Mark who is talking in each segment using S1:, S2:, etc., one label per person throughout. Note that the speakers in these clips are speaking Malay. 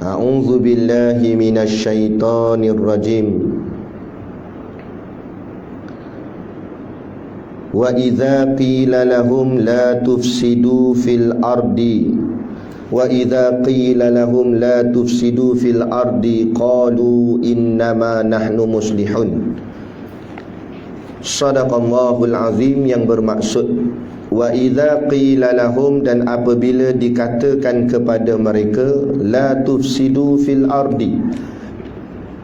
S1: A'udzu billahi minasyaitonir rajim. Wa idza qila lahum la tufsidu fil ardi qalu innama nahnu muslihun. Shadaqallahul azim, yang bermaksud wa idza qila lahum, dan apabila dikatakan kepada mereka, la tufsidu fil ardi,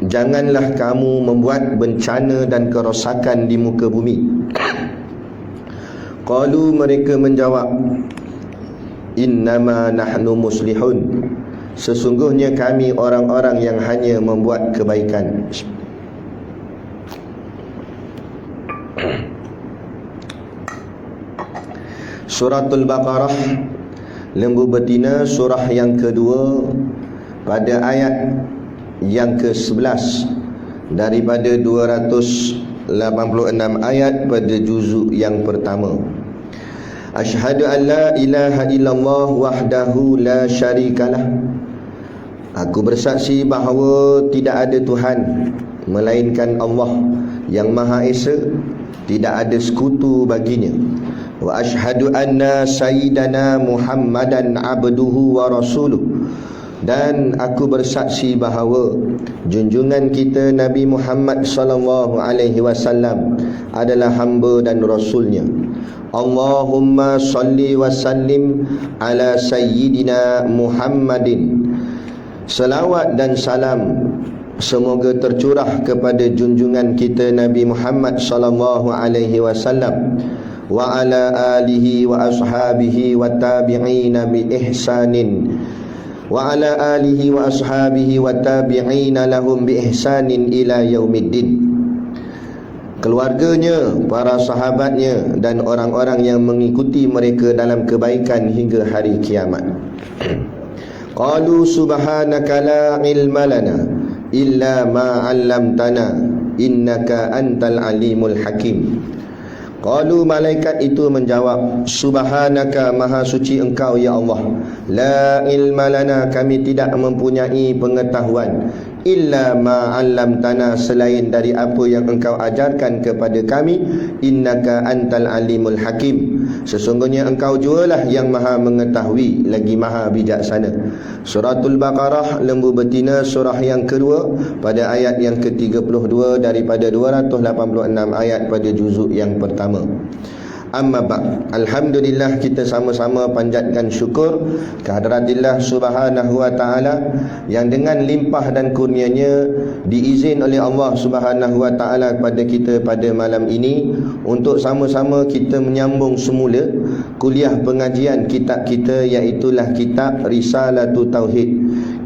S1: janganlah kamu membuat bencana dan kerosakan di muka bumi. Qalu, mereka menjawab, innama nahnu muslihun, sesungguhnya kami orang-orang yang hanya membuat kebaikan. Suratul Baqarah, lembu betina, surah yang kedua, pada ayat yang ke-11 daripada 286 ayat pada juzuk yang pertama. Asyhadu an la ilaha illallah wahdahu la syarikalah. Aku bersaksi bahawa tidak ada Tuhan melainkan Allah yang Maha Esa, tidak ada sekutu baginya. Wa asyhadu anna sayyidana Muhammadan abduhu wa rasuluh, dan aku bersaksi bahawa junjungan kita Nabi Muhammad sallallahu alaihi wasallam adalah hamba dan rasulnya. Allahumma salli wa sallim ala sayyidina Muhammadin. Selawat dan salam semoga tercurah kepada junjungan kita Nabi Muhammad sallallahu alaihi wasallam wa ala alihi wa ashabihi wa tabi'ina bi ihsanin wa ala alihi wa ashabihi wa tabi'ina lahum bi ihsanin ila yaumiddin. Keluarganya, para sahabatnya, dan orang-orang yang mengikuti mereka dalam kebaikan hingga hari kiamat. Qalu subhanaka la ilma lana illa ma 'allamtana innaka antal alimul hakim. Qalu, malaikat itu menjawab, subhanaka, maha suci engkau ya Allah, la ilma lana, kami tidak mempunyai pengetahuan, illa ma 'allamtana, selain dari apa yang engkau ajarkan kepada kami, innaka antal alimul hakim, sesungguhnya engkau jualah yang maha mengetahui lagi maha bijaksana. Suratul Baqarah, lembu betina, surah yang kedua, pada ayat yang ke-32 daripada 286 ayat pada juzuk yang pertama. Amma ba'd. Alhamdulillah, kita sama-sama panjatkan syukur kehadiratillah subhanahu wa ta'ala yang dengan limpah dan kurnianya diizin oleh Allah subhanahu wa ta'ala kepada kita pada malam ini untuk sama-sama kita menyambung semula kuliah pengajian kitab kita, iaitulah kitab Risalatut Tauhid,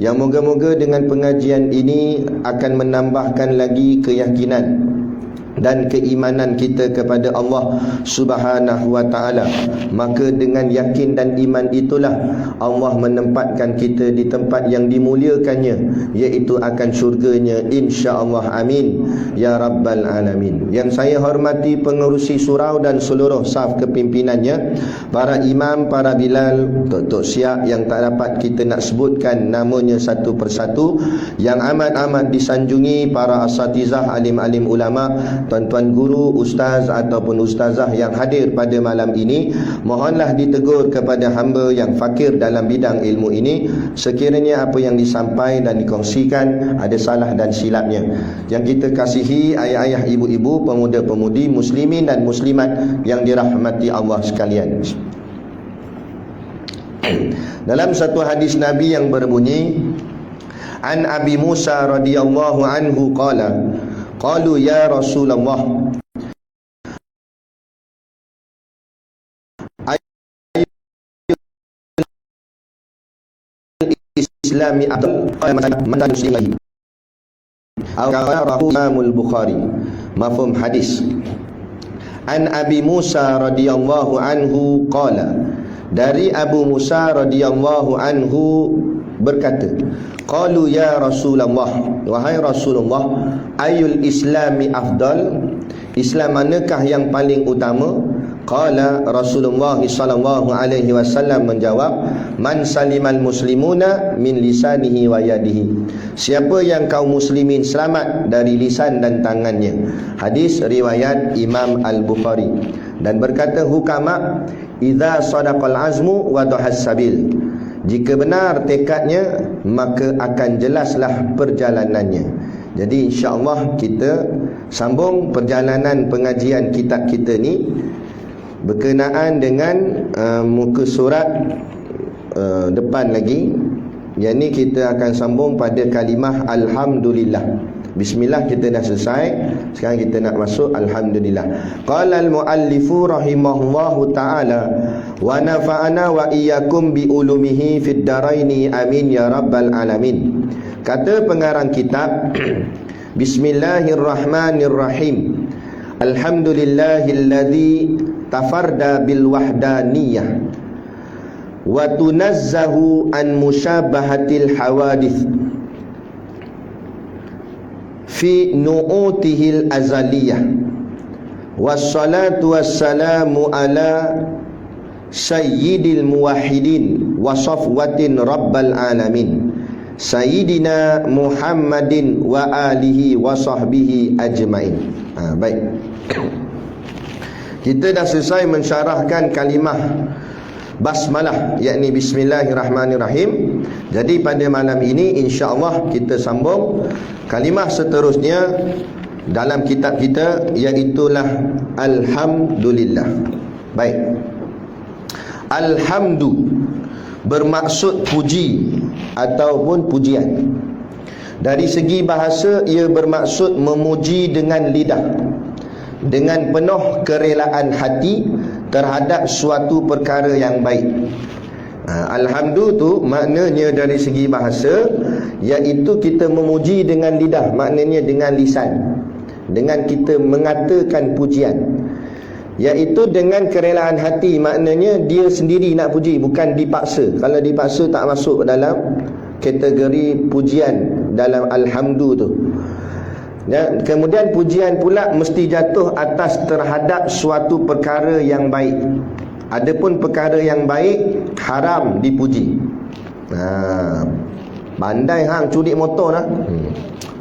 S1: yang moga-moga dengan pengajian ini akan menambahkan lagi keyakinan dan keimanan kita kepada Allah subhanahu wa ta'ala. Maka dengan yakin dan iman itulah Allah menempatkan kita di tempat yang dimuliakannya, iaitu akan syurganya, insya-Allah, amin ya rabbal alamin. Yang saya hormati pengerusi surau dan seluruh saf kepimpinannya, para imam, para bilal, tok-tok siap yang tak dapat kita nak sebutkan namanya satu persatu, yang amat-amat disanjungi para asatizah, alim-alim ulama, tuan-tuan guru, ustaz ataupun ustazah yang hadir pada malam ini, mohonlah ditegur kepada hamba yang fakir dalam bidang ilmu ini, sekiranya apa yang disampaikan dan dikongsikan ada salah dan silapnya. Yang kita kasihi ayah-ayah, ibu-ibu, pemuda-pemudi, muslimin dan muslimat yang dirahmati Allah sekalian. Dalam satu hadis Nabi yang berbunyi, An Abi Musa radhiyallahu anhu qala, qalu ya Rasulullah, Islami abdul man muslimin al-Qarahu Imamul Bukhari. Mafhum hadis. An Abi Musa radhiyallahu anhu qala, dari Abu Musa radhiyallahu anhu berkata, qalu ya Rasulullah, wahai Rasulullah, ayul islami afdal, Islam manakah yang paling utama? Qala Rasulullah sallallahu alaihi wasallam menjawab, man salimal muslimuna min lisanihi wa yadihi. Siapa yang kaum muslimin selamat dari lisan dan tangannya. Hadis riwayat Imam Al-Bukhari. Dan berkata hukama, idza sadaqal azmu wa dhahas sabil. Jika benar tekadnya, maka akan jelaslah perjalanannya. Jadi insya-Allah kita sambung perjalanan pengajian kitab kita ni berkenaan dengan muka surat depan lagi. Yang ni kita akan sambung pada kalimah Alhamdulillah. Bismillah kita dah selesai. Sekarang kita nak masuk Alhamdulillah. Qala al-muallifu rahimahullahu ta'ala wa nafa'ana wa iyyakum bi ulumihi fid daraini amin ya rabbal alamin. Kata pengarang kitab, Bismillahirrahmanirrahim. Alhamdulillahilladzi tafarda bil wahdaniyah wa tunazzahu an musyabahatil hawadith fi nu'utihil azaliyah. Wassalatu wassalamu ala sayyidil muwahhidin wa safwatin rabbal alamin sayyidina Muhammadin wa alihi wa sahbihi ajmain. Baik, kita dah selesai mensyarahkan kalimah basmalah, yakni Bismillahirrahmanirrahim. Jadi pada malam ini insya-Allah kita sambung kalimah seterusnya dalam kitab kita, iaitulah Alhamdulillah. Baik, Alhamdu bermaksud puji ataupun pujian. Dari segi bahasa, ia bermaksud memuji dengan lidah, dengan penuh kerelaan hati terhadap suatu perkara yang baik. Alhamdu tu maknanya dari segi bahasa, iaitu kita memuji dengan lidah, maknanya dengan lisan, dengan kita mengatakan pujian, iaitu dengan kerelaan hati, maknanya dia sendiri nak puji, bukan dipaksa. Kalau dipaksa tak masuk dalam kategori pujian dalam Alhamdu tu. Dan kemudian pujian pula mesti jatuh atas terhadap suatu perkara yang baik. Adapun perkara yang baik haram dipuji. Bandai hang curi motor lah,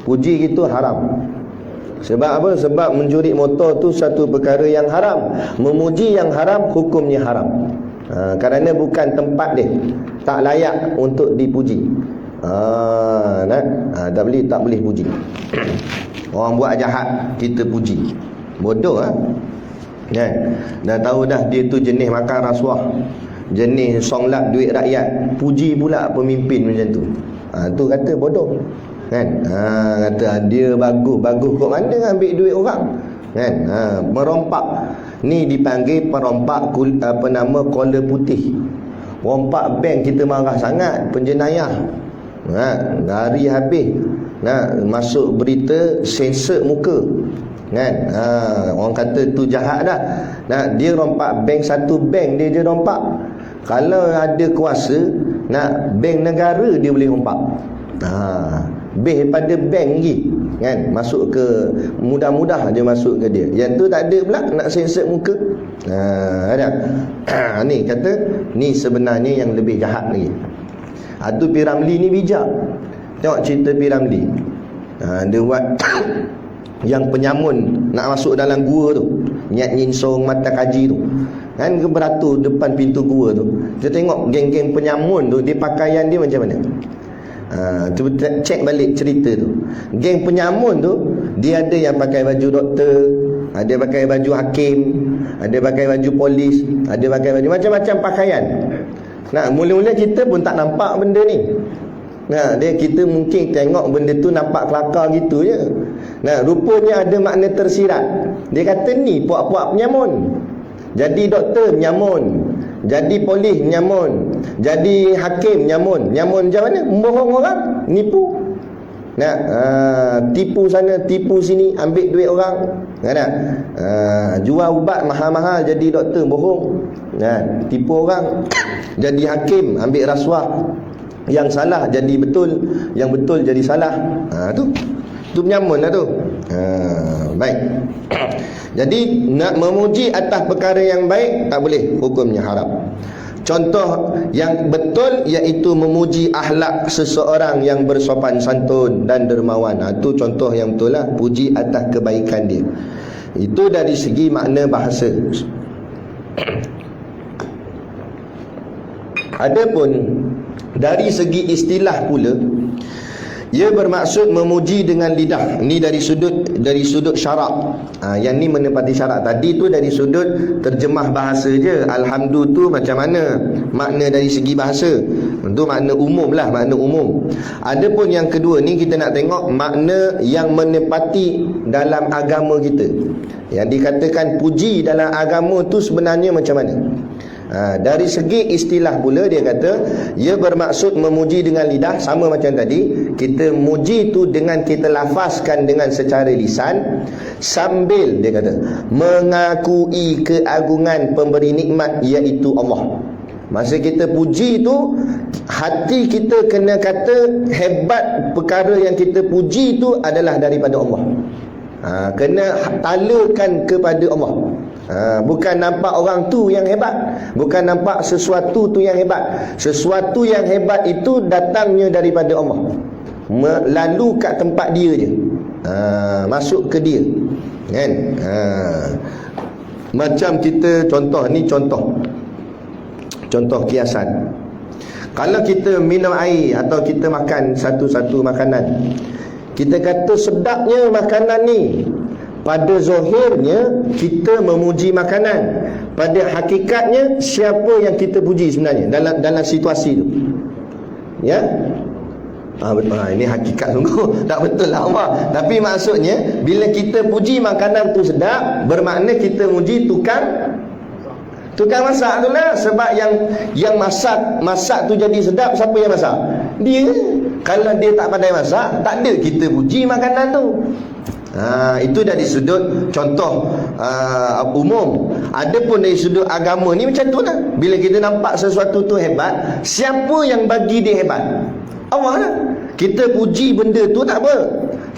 S1: puji gitu haram. Sebab apa? Sebab mencuri motor tu satu perkara yang haram. Memuji yang haram, hukumnya haram. Kerana bukan tempat dia, tak layak untuk dipuji. Tak boleh puji. Orang buat jahat kita puji, bodoh lah. Dah tahu dah dia tu jenis makan rasuah, jenis songlap duit rakyat, puji pula pemimpin macam tu. Tu kata bodoh kan. Kata dia bagus kok mana ambil duit orang kan. Merompak ni dipanggil perompak kola putih. Rompak bank kita marah sangat, penjenayah. Hari habis masuk berita sensor muka kan. Orang kata tu jahat dah. Dia rompak bank, satu bank dia je rompak. Kalau ada kuasa bank negara dia boleh rompak. Daripada bank lagi kan, masuk ke mudah-mudah dia masuk ke dia. Yang tu tak ada pula nak sensor muka. Ada. Ni kata ni sebenarnya yang lebih jahat lagi. Tu P. Ramlee ni bijak. Tengok cerita P. Ramlee. Dia buat yang penyamun nak masuk dalam gua tu, Nyat Nyinsong Mata Kaji tu kan, beratur depan pintu gua tu. Dia tengok geng-geng penyamun tu, dia pakaian dia macam mana. Cuba cek balik cerita tu. Geng penyamun tu, dia ada yang pakai baju doktor, ada pakai baju hakim, ada pakai baju polis, ada pakai baju macam-macam pakaian. Mula-mula kita pun tak nampak benda ni. Kita mungkin tengok benda tu nampak kelakar gitu je. Rupanya ada makna tersirat. Dia kata ni puak-puak penyamun. Jadi doktor menyamun, jadi polis menyamun, jadi hakim menyamun. Nyamun macam mana? Membohong orang, nipu. Tipu sana, tipu sini, ambil duit orang. Jual ubat mahal-mahal jadi doktor, bohong. Tipu orang. Jadi hakim, ambil rasuah. Yang salah jadi betul, yang betul jadi salah. Tu penyamun lah tu. Baik. Jadi nak memuji atas perkara yang baik tak boleh, hukumnya haram. Contoh yang betul iaitu memuji akhlak seseorang yang bersopan santun dan dermawan. Itu contoh yang betul lah, puji atas kebaikan dia. Itu dari segi makna bahasa. Adapun dari segi istilah pula, ia bermaksud memuji dengan lidah. Ini dari sudut syarak. Yang ni menepati syarak. Tadi tu dari sudut terjemah bahasa je. Alhamdulillah tu macam mana makna dari segi bahasa. Itu makna umum lah, makna umum. Adapun yang kedua ni kita nak tengok makna yang menepati dalam agama kita. Yang dikatakan puji dalam agama tu sebenarnya macam mana? Dari segi istilah pula dia kata ia bermaksud memuji dengan lidah, sama macam tadi. Kita muji tu dengan kita lafazkan dengan secara lisan, sambil dia kata mengakui keagungan pemberi nikmat iaitu Allah. Masa kita puji tu, hati kita kena kata hebat perkara yang kita puji tu adalah daripada Allah. Kena talakan kepada Allah. Bukan nampak orang tu yang hebat, bukan nampak sesuatu tu yang hebat. Sesuatu yang hebat itu datangnya daripada Allah, lalu kat tempat dia je, masuk ke dia, kan? Macam kita contoh ni, contoh kiasan. Kalau kita minum air atau kita makan satu-satu makanan, kita kata sedapnya makanan ni. Pada zahirnya kita memuji makanan, pada hakikatnya siapa yang kita puji sebenarnya dalam situasi tu? Ya? Ini hakikat sungguh tak betul lah Allah. Tapi maksudnya bila kita puji makanan tu sedap, bermakna kita muji tukang masak tu lah. Sebab yang masak tu jadi sedap, siapa yang masak? Dia. Kalau dia tak pandai masak, tak ada kita puji makanan tu. Itu dari sudut contoh umum. Adapun dari sudut agama ni macam tu lah. Bila kita nampak sesuatu tu hebat, siapa yang bagi dia hebat? Allah lah. Kita puji benda tu tak apa,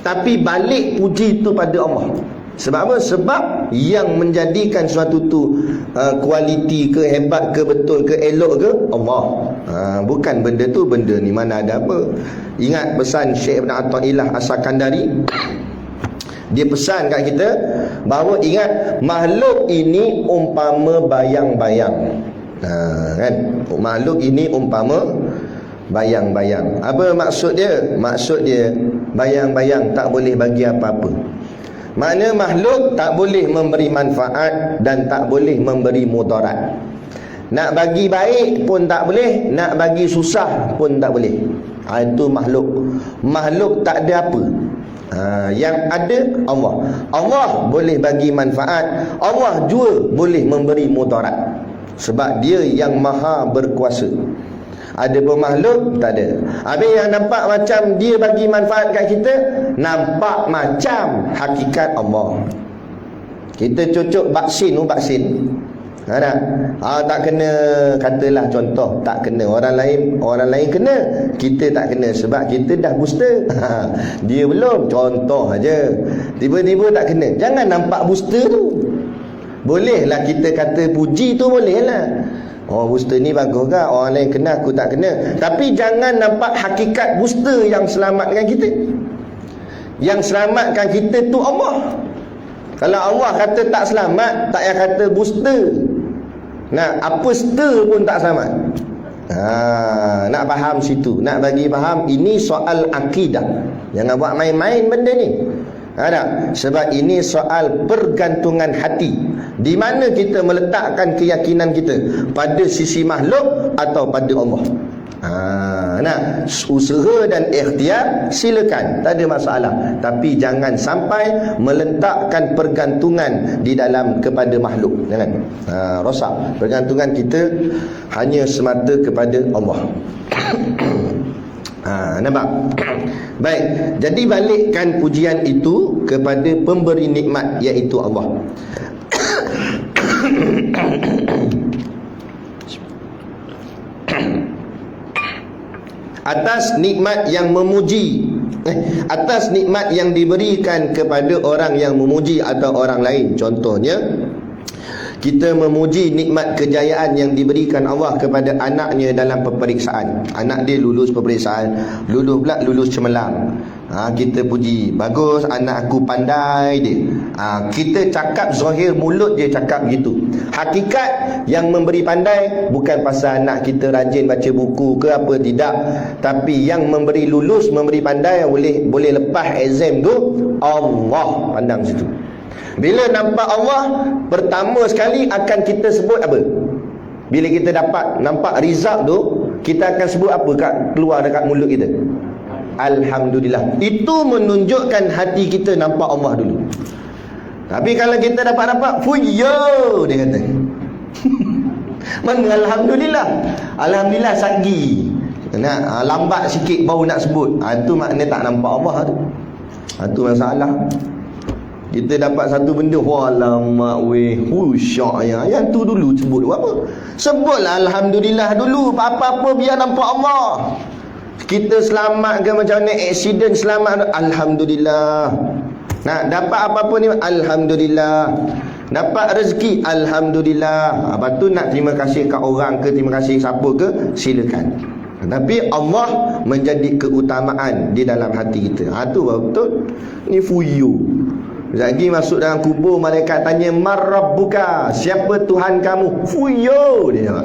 S1: tapi balik puji tu pada Allah. Sebab apa? Sebab yang menjadikan suatu tu kualiti ke, hebat ke, betul ke, elok ke, Allah. Bukan benda tu. Benda ni mana ada apa. Ingat pesan Syekh Ibn Athaillah As-Sakandari. Dia pesan kat kita bahawa ingat makhluk ini umpama bayang-bayang. Kan? Makhluk ini umpama bayang-bayang. Apa maksud dia? Maksud dia bayang-bayang tak boleh bagi apa-apa. Makna makhluk tak boleh memberi manfaat dan tak boleh memberi mudarat. Nak bagi baik pun tak boleh, nak bagi susah pun tak boleh. Itu makhluk. Makhluk tak ada apa. Yang ada Allah. Allah boleh bagi manfaat, Allah juga boleh memberi mudarat. Sebab dia yang maha berkuasa. Ada pun makhluk tak ada. Habis yang nampak macam dia bagi manfaat kat kita, nampak macam hakikat Allah. Kita cucuk vaksin. Tak kena, katalah contoh, tak kena. Orang lain kena, kita tak kena sebab kita dah booster. Dia belum, contoh aja. Tiba-tiba tak kena. Jangan nampak booster tu. Bolehlah kita kata puji tu, bolehlah. Booster ni bagus ke? Orang lain kena, aku tak kena. Tapi jangan nampak hakikat booster yang selamatkan kita. Yang selamatkan kita tu Allah. Kalau Allah kata tak selamat, tak payah kata booster. Apa stir pun tak selamat. Nak faham situ. Nak bagi faham, ini soal akidah. Jangan buat main-main benda ni. Sebab ini soal pergantungan hati. Di mana kita meletakkan keyakinan kita, pada sisi makhluk atau pada Allah. Usaha dan ikhtiar silakan, tak ada masalah. Tapi jangan sampai meletakkan pergantungan di dalam kepada makhluk. Jangan. Rosak. Pergantungan kita hanya semata kepada Allah. Nampak? Baik. Jadi balikkan pujian itu kepada pemberi nikmat, iaitu Allah. Atas nikmat yang memuji atas nikmat yang diberikan kepada orang yang memuji atau orang lain. Contohnya, kita memuji nikmat kejayaan yang diberikan Allah kepada anaknya dalam peperiksaan. Anak dia lulus peperiksaan, lulus cemerlang. Kita puji, bagus anak aku, pandai dia. Kita cakap zahir mulut je cakap gitu. Hakikat yang memberi pandai bukan pasal anak kita rajin baca buku ke apa, tidak. Tapi yang memberi lulus, memberi pandai, boleh lepas exam tu Allah. Pandang situ. Bila nampak Allah, pertama sekali akan kita sebut apa? Bila kita nampak result tu, kita akan sebut apa keluar dekat mulut kita? Alhamdulillah. Itu menunjukkan hati kita nampak Allah dulu. Tapi kalau kita dapat fuyo, dia kata. Mana Alhamdulillah? Alhamdulillah sagi. Lambat sikit baru nak sebut. Itu makna tak nampak Allah tu. Itu masalah. Kita dapat satu benda, alamak weh, syak ya. Yang tu dulu sebut apa? Sebutlah Alhamdulillah dulu. Apa-apa biar nampak Allah. Kita selamat ke macam mana, accident selamat, Alhamdulillah. Nak dapat apa-apa ni, Alhamdulillah. Dapat rezeki, Alhamdulillah. Lepas tu nak terima kasih kat orang ke, terima kasih siapa ke, silakan. Tapi Allah menjadi keutamaan di dalam hati kita. Tu betul. Ni fuyu. Lagi masuk dalam kubur, malaikat tanya, "Man rabbuka?" Siapa Tuhan kamu? Fuyo dia.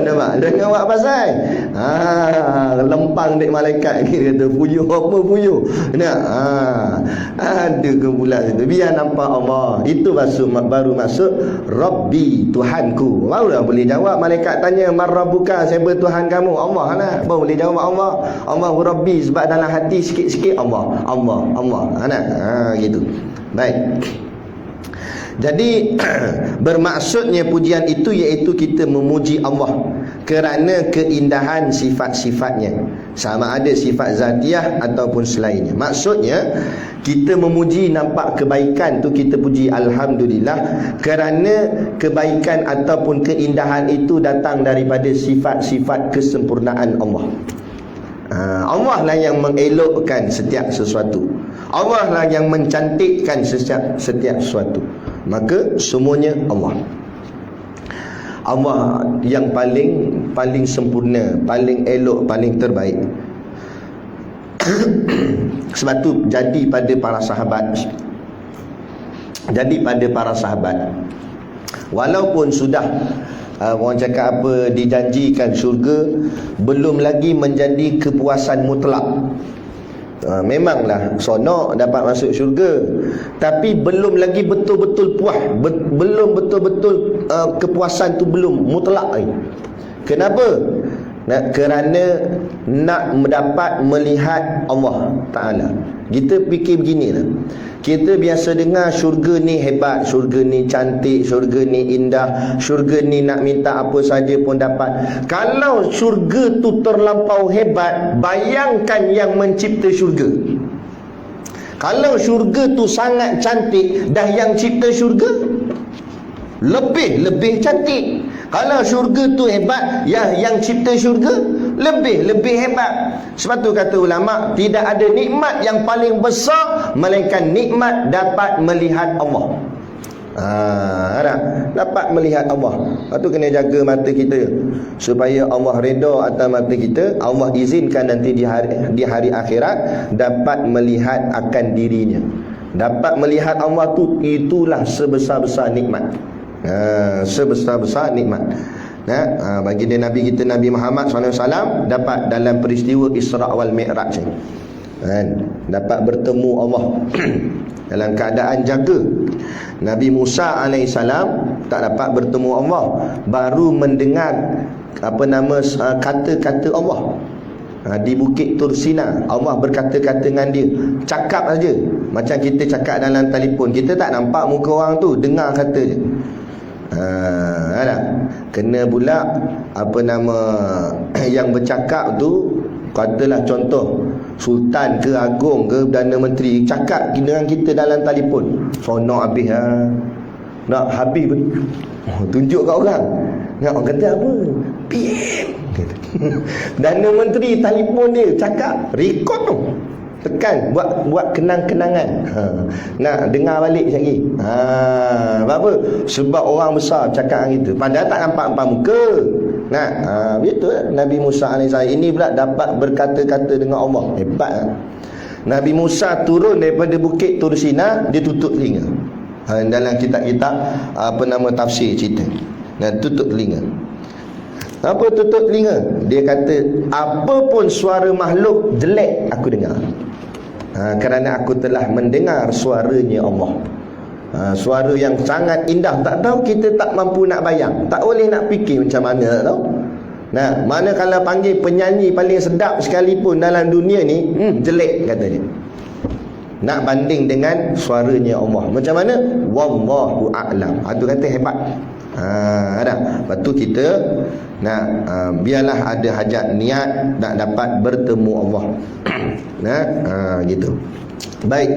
S1: Nampak? Dengar awak pasal lempang dek malaikat ni, kata fuyo apa fuyo. Nak ada ke pula situ. Biar nampak Allah. Itu baru masuk Rabbi, Tuhanku. Barulah boleh jawab. Malaikat tanya, "Man rabbuka?" Siapa Tuhan kamu? Allah lah. Baru boleh jawab Allah. Allahu Rabbi. Sebab dalam hati sikit-sikit Allah. Gitu. Baik. Jadi bermaksudnya pujian itu iaitu kita memuji Allah kerana keindahan sifat-sifatnya, sama ada sifat zatiah ataupun selainnya. Maksudnya kita memuji nampak kebaikan tu, kita puji Alhamdulillah kerana kebaikan ataupun keindahan itu datang daripada sifat-sifat kesempurnaan Allah. Allah lah yang mengelokkan setiap sesuatu. Allah lah yang mencantikkan setiap sesuatu. Maka semuanya Allah. Allah yang paling sempurna, paling elok, paling terbaik. Sebab tu jadi pada para sahabat, walaupun sudah orang cakap apa, dijanjikan syurga, belum lagi menjadi kepuasan mutlak. Memanglah sonok dapat masuk syurga, tapi belum lagi betul-betul puas, belum betul-betul kepuasan tu belum mutlak lagi. Kenapa? Kerana nak mendapat melihat Allah Ta'ala. Kita fikir beginilah, kita biasa dengar syurga ni hebat, syurga ni cantik, syurga ni indah, syurga ni nak minta apa saja pun dapat. Kalau syurga tu terlampau hebat, bayangkan yang mencipta syurga. Kalau syurga tu sangat cantik, dah yang cipta syurga lebih cantik. Kalau syurga tu hebat, yang cipta syurga lebih hebat. Sebab tu kata ulama, tidak ada nikmat yang paling besar melainkan nikmat dapat melihat Allah. Dapat melihat Allah. Lepas tu kena jaga mata kita supaya Allah redha atas mata kita. Allah izinkan nanti di hari akhirat dapat melihat akan dirinya. Dapat melihat Allah tu, itulah sebesar-besar nikmat. Sebesar-besar nikmat. Baginda Nabi kita, Nabi Muhammad SAW, dapat dalam peristiwa Isra' wal Mi'raj dapat bertemu Allah dalam keadaan jaga. Nabi Musa AS tak dapat bertemu Allah, baru mendengar kata-kata Allah di Bukit Tursina. Allah berkata-kata dengan dia, cakap saja. Macam kita cakap dalam telefon, kita tak nampak muka orang tu, dengar kata je. Kena pula yang bercakap tu, katalah contoh sultan ke agung ke Perdana Menteri cakap dengan kita dalam telefon, sonok habis nak habis tunjuk kat orang. Nak orang kata apa? PM Dana Menteri telefon dia, cakap, rekod tu, tekan, buat kenang-kenangan. Nak dengar balik lagi. Apa? Sebab orang besar cakap gitu. Padahal tak nampak muka. Begitu Nabi Musa AS. Ini pula dapat berkata-kata dengan Allah. Hebat. Nabi Musa turun daripada bukit Tur Sina, dia tutup telinga. Dalam kitab-kitab tafsir cerita. Tutup telinga. Apa tutup telinga? Dia kata, apa pun suara makhluk jelek aku dengar. Kerana aku telah mendengar suaranya Allah. Suara yang sangat indah. Tak tahu, kita tak mampu nak bayang. Tak boleh nak fikir macam mana, tak tahu. Mana kalau panggil penyanyi paling sedap sekalipun dalam dunia ni, jelek kata dia. Nak banding dengan suaranya Allah. Macam mana? Wallahu a'lam. Itu kata hebat. Lepas tu kita biarlah ada hajat niat nak dapat bertemu Allah. Gitu. Baik.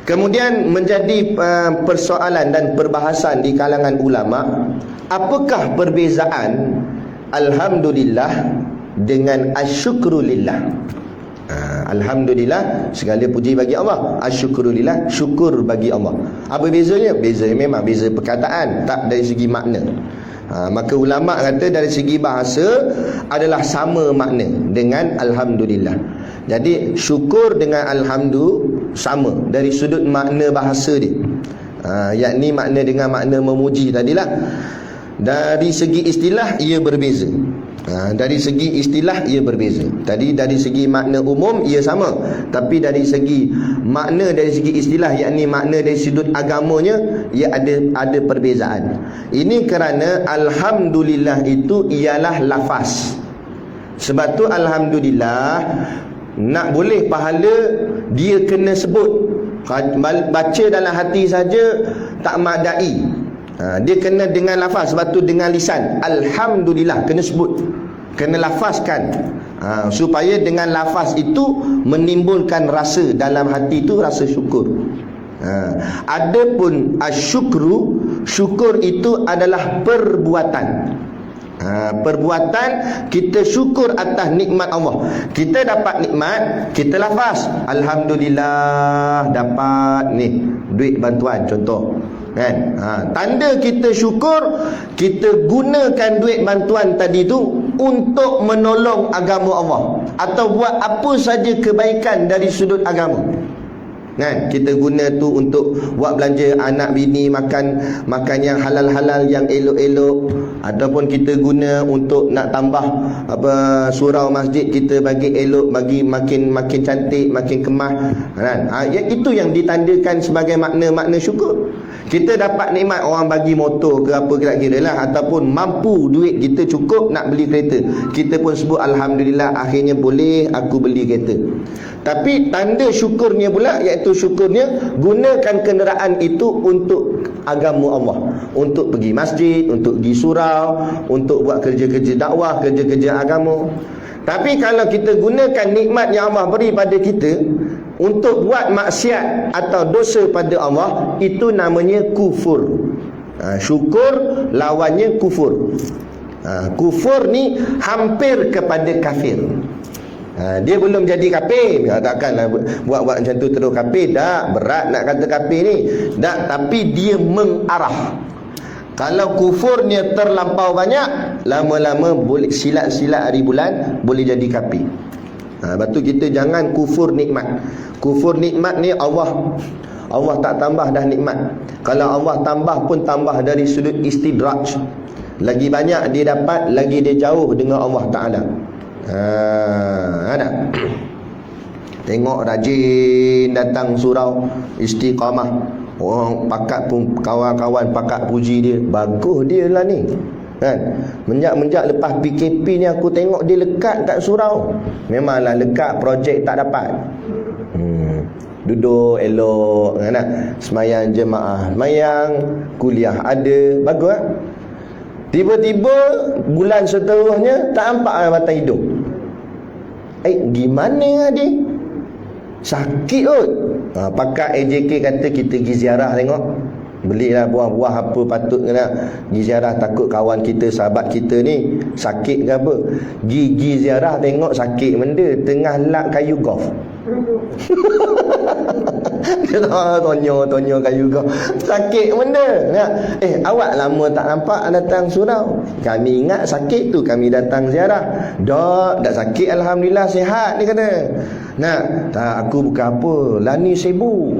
S1: Kemudian menjadi persoalan dan perbahasan di kalangan ulama, apakah perbezaan alhamdulillah dengan asyukrulillah? Alhamdulillah, segala puji bagi Allah. Asyukrulillah, syukur bagi Allah. Apa bezanya? Bezanya memang beza perkataan, tak dari segi makna. Maka ulama kata dari segi bahasa adalah sama makna dengan alhamdulillah. Jadi syukur dengan alhamdulillah sama dari sudut makna bahasa dia. Yakni makna dengan makna memuji tadilah. Dari segi istilah ia berbeza. Dari segi istilah ia berbeza. Tadi dari segi makna umum ia sama, tapi dari segi makna, dari segi istilah, yakni makna dari sudut agamanya, ia ada perbezaan. Ini kerana alhamdulillah itu ialah lafaz. Sebab tu alhamdulillah nak boleh pahala dia kena sebut. Baca dalam hati saja tak madai. Dia kena dengan lafaz. Sebab tu dengan lisan, alhamdulillah, kena sebut, kena lafazkan, supaya dengan lafaz itu menimbulkan rasa dalam hati itu, rasa syukur. Adapun asyukru, syukur itu adalah perbuatan. Perbuatan kita syukur atas nikmat Allah. Kita dapat nikmat, kita lafaz, alhamdulillah dapat ni duit bantuan contoh, kan? Tanda kita syukur, kita gunakan duit bantuan tadi tu untuk menolong agama Allah, atau buat apa saja kebaikan dari sudut agama, kan? Kita guna tu untuk buat belanja anak bini, makan yang halal-halal, yang elok-elok, ataupun kita guna untuk nak tambah surau masjid kita bagi elok, bagi makin cantik, makin kemah, kan? Itu yang ditandakan sebagai makna syukur. Kita dapat nikmat, orang bagi motor ke apa kira-kira lah, ataupun mampu duit kita cukup nak beli kereta, kita pun sebut alhamdulillah, akhirnya boleh aku beli kereta. Tapi tanda syukurnya pula, iaitu syukurnya gunakan kenderaan itu untuk agama Allah, untuk pergi masjid, untuk pergi surau, untuk buat kerja-kerja dakwah, kerja-kerja agama. Tapi kalau kita gunakan nikmat yang Allah beri pada kita untuk buat maksiat atau dosa pada Allah, itu namanya kufur. Syukur lawannya kufur. Kufur ni hampir kepada kafir. Dia belum jadi kafir, takkanlah buat macam tu terus kafir. Tak, berat nak kata kafir ni. Tak, tapi dia mengarah. Kalau kufurnya terlampau banyak, lama-lama boleh silat-silat hari bulan boleh jadi kafir. Lepas tu kita jangan kufur nikmat. Kufur nikmat ni Allah tak tambah dah nikmat. Kalau Allah tambah pun tambah dari sudut istidraj. Lagi banyak dia dapat, lagi dia jauh dengan Allah Ta'ala. Ada. Tengok rajin datang surau istiqamah, orang pakat pun, kawan-kawan pakat puji dia, bagus dia lah ni, kan? Menjak lepas PKP ni aku tengok dia lekat kat surau. Memanglah lekat, projek tak dapat. Duduk elok, kan? Semayang jemaah, semayang, kuliah ada, bagus kan? Tiba-tiba bulan seterusnya tak nampak batang hidung. Gimana dia? Sakit kot. Pakar AJK kata kita pergi ziarah tengok. Belilah buah-buah apa patut kena pergi ziarah, takut kawan kita, sahabat kita ni sakit ke apa. Gigi ziarah tengok sakit benda, tengah lap kayu golf. Dia tonyo kayu golf. Sakit benda. Awak lama tak nampak datang surau. Kami ingat sakit tu kami datang ziarah. Dak sakit, alhamdulillah sihat, dia kata. Tak, aku bukan apa, lani sibuk.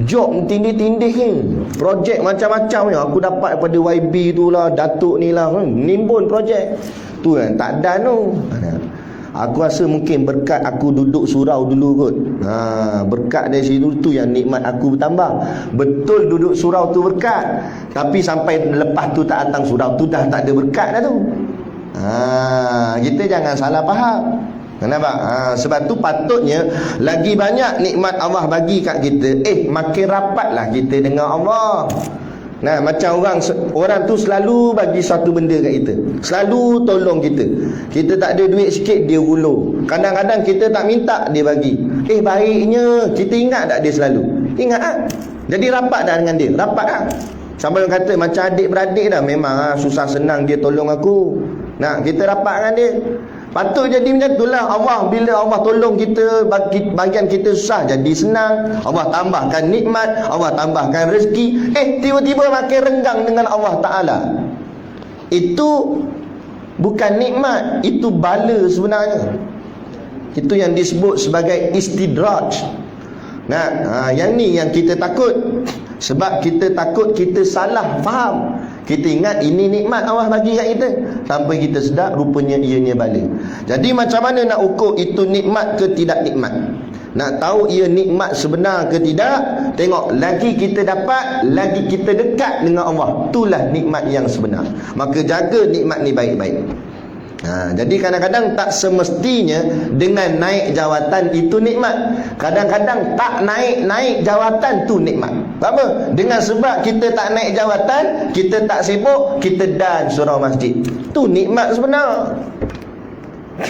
S1: Job tindih-tindih ni, projek macam-macam ni aku dapat daripada YB tu lah, Datuk ni lah, nimbun projek tu kan, tak ada tu. Aku rasa mungkin berkat aku duduk surau dulu kot. Berkat dari situ tu yang nikmat aku bertambah. Betul duduk surau tu berkat, tapi sampai lepas tu tak datang surau tu dah tak ada berkat dah tu. Kita jangan salah faham. Kenapa? Sebab tu patutnya lagi banyak nikmat Allah bagi kat kita, makin rapatlah kita dengan Allah. Macam orang tu selalu bagi satu benda kat kita, selalu tolong kita. Kita tak ada duit sikit, dia hulur. Kadang-kadang kita tak minta, dia bagi. Baiknya kita ingat tak dia selalu? Ingat tak? Jadi rapat dah dengan dia, rapat tak? Sampai orang kata macam adik-beradik dah, memang susah senang dia tolong aku. Kita rapat dengan dia. Patut jadi macam itulah Allah. Bila Allah tolong kita, bagian kita susah jadi senang. Allah tambahkan nikmat, Allah tambahkan rezeki. Tiba-tiba makin renggang dengan Allah Ta'ala. Itu bukan nikmat, itu bala sebenarnya. Itu yang disebut sebagai istidraj. Yang ni yang kita takut. Sebab kita takut kita salah faham. Kita ingat ini nikmat Allah bagi kat kita, sampai kita sedar rupanya ianya bala. Jadi macam mana nak ukur itu nikmat ke tidak nikmat? Nak tahu ia nikmat sebenar ke tidak, tengok lagi kita dapat, lagi kita dekat dengan Allah, itulah nikmat yang sebenar. Maka jaga nikmat ni baik-baik. Jadi kadang-kadang tak semestinya dengan naik jawatan itu nikmat. Kadang-kadang tak naik jawatan tu nikmat. Apa? Dengan sebab kita tak naik jawatan, kita tak sibuk, kita dan surau masjid, tu nikmat sebenar.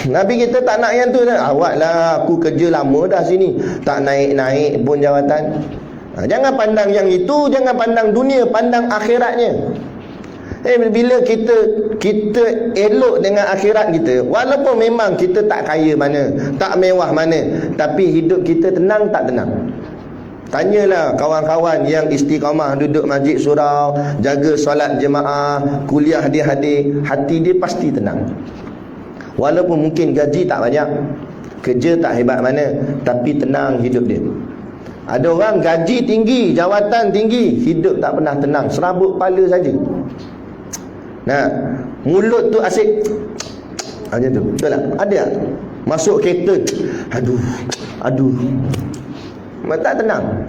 S1: Nabi kita tak nak yang tu. Awak lah, aku kerja lama dah sini, tak naik-naik pun jawatan. Jangan pandang yang itu, jangan pandang dunia, pandang akhiratnya. Bila kita elok dengan akhirat kita, walaupun memang kita tak kaya mana, tak mewah mana, tapi hidup kita tenang tak tenang? Tanyalah kawan-kawan yang istiqamah duduk masjid surau, jaga solat jemaah, kuliah dia hadir, hati dia pasti tenang. Walaupun mungkin gaji tak banyak, kerja tak hebat mana, tapi tenang hidup dia. Ada orang gaji tinggi, jawatan tinggi, hidup tak pernah tenang, serabut kepala saja. Mulut tu asyik macam tu, betul tak? Ada tak? Masuk kereta, aduh tak tenang.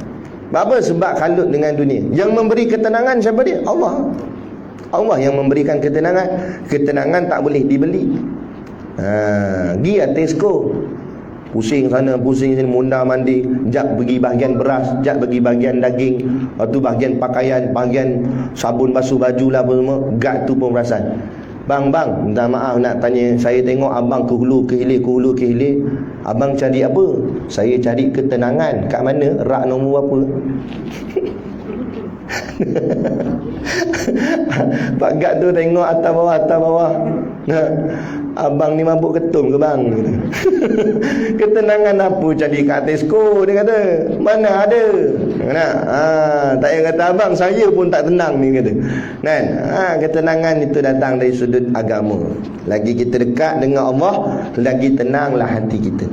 S1: Apa? Sebab kalut dengan dunia. Yang memberi ketenangan siapa dia? Allah. Allah yang memberikan ketenangan. Ketenangan tak boleh dibeli. Pergi Tesco, pusing sana pusing sini, munda mandi, jap pergi bahagian beras, jap pergi bahagian daging, lepas tu bahagian pakaian, bahagian sabun basuh baju lah apa semua. Gad tu pun perasan. Bang, minta maaf nak tanya, saya tengok abang ke hulu ke hilir. Abang cari apa? Saya cari ketenangan. Kat mana? Rak nombor apa? Pak Gad tu tengok atas bawah. Abang ni mabuk ketum ke bang? Ketenangan apa cari kat Tesco, dia kata. Mana ada? Tak payah kata abang, saya pun tak tenang ni, kata. Ketenangan itu datang dari sudut agama. Lagi kita dekat dengan Allah, lagi tenanglah hati kita.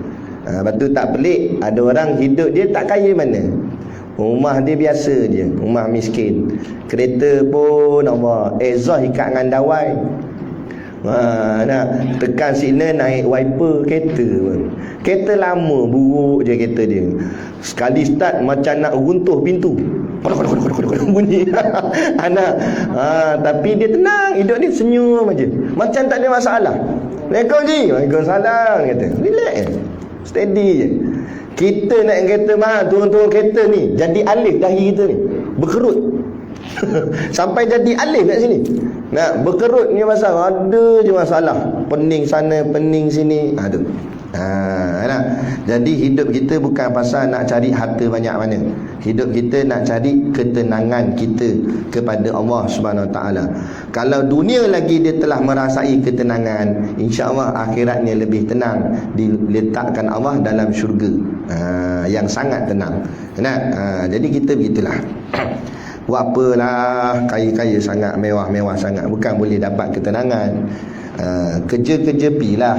S1: Lepas tu tak pelik, ada orang hidup dia tak kaya mana, rumah dia biasa je, rumah miskin. Kereta pun Allah, exhaust ikat dengan dawai. Tekan signal naik wiper kereta pun. Kereta lama, buruk je kereta dia. Sekali start macam nak runtuh pintu, bunyi. Tapi dia tenang, hidup ni senyum aja, macam tak ada masalah. Assalamualaikum ji. Waalaikumsalam, kata. Relax je, steady je. Kita naik kereta mahal, turun-turun kereta ni jadi alif dahi kita ni, berkerut. Sampai jadi alif kat sini. Berkerut ni pasal ada je masalah, pening sana pening sini. Jadi hidup kita bukan pasal nak cari harta banyak mana. Hidup kita nak cari ketenangan kita kepada Allah Subhanahu Wa Taala. Kalau dunia lagi dia telah merasai ketenangan, insya-Allah akhiratnya lebih tenang, diletakkan Allah dalam syurga yang sangat tenang. Jadi kita begitulah. Buat apalah kaya-kaya sangat, mewah-mewah sangat, bukan boleh dapat ketenangan. Kerja-kerja pilah,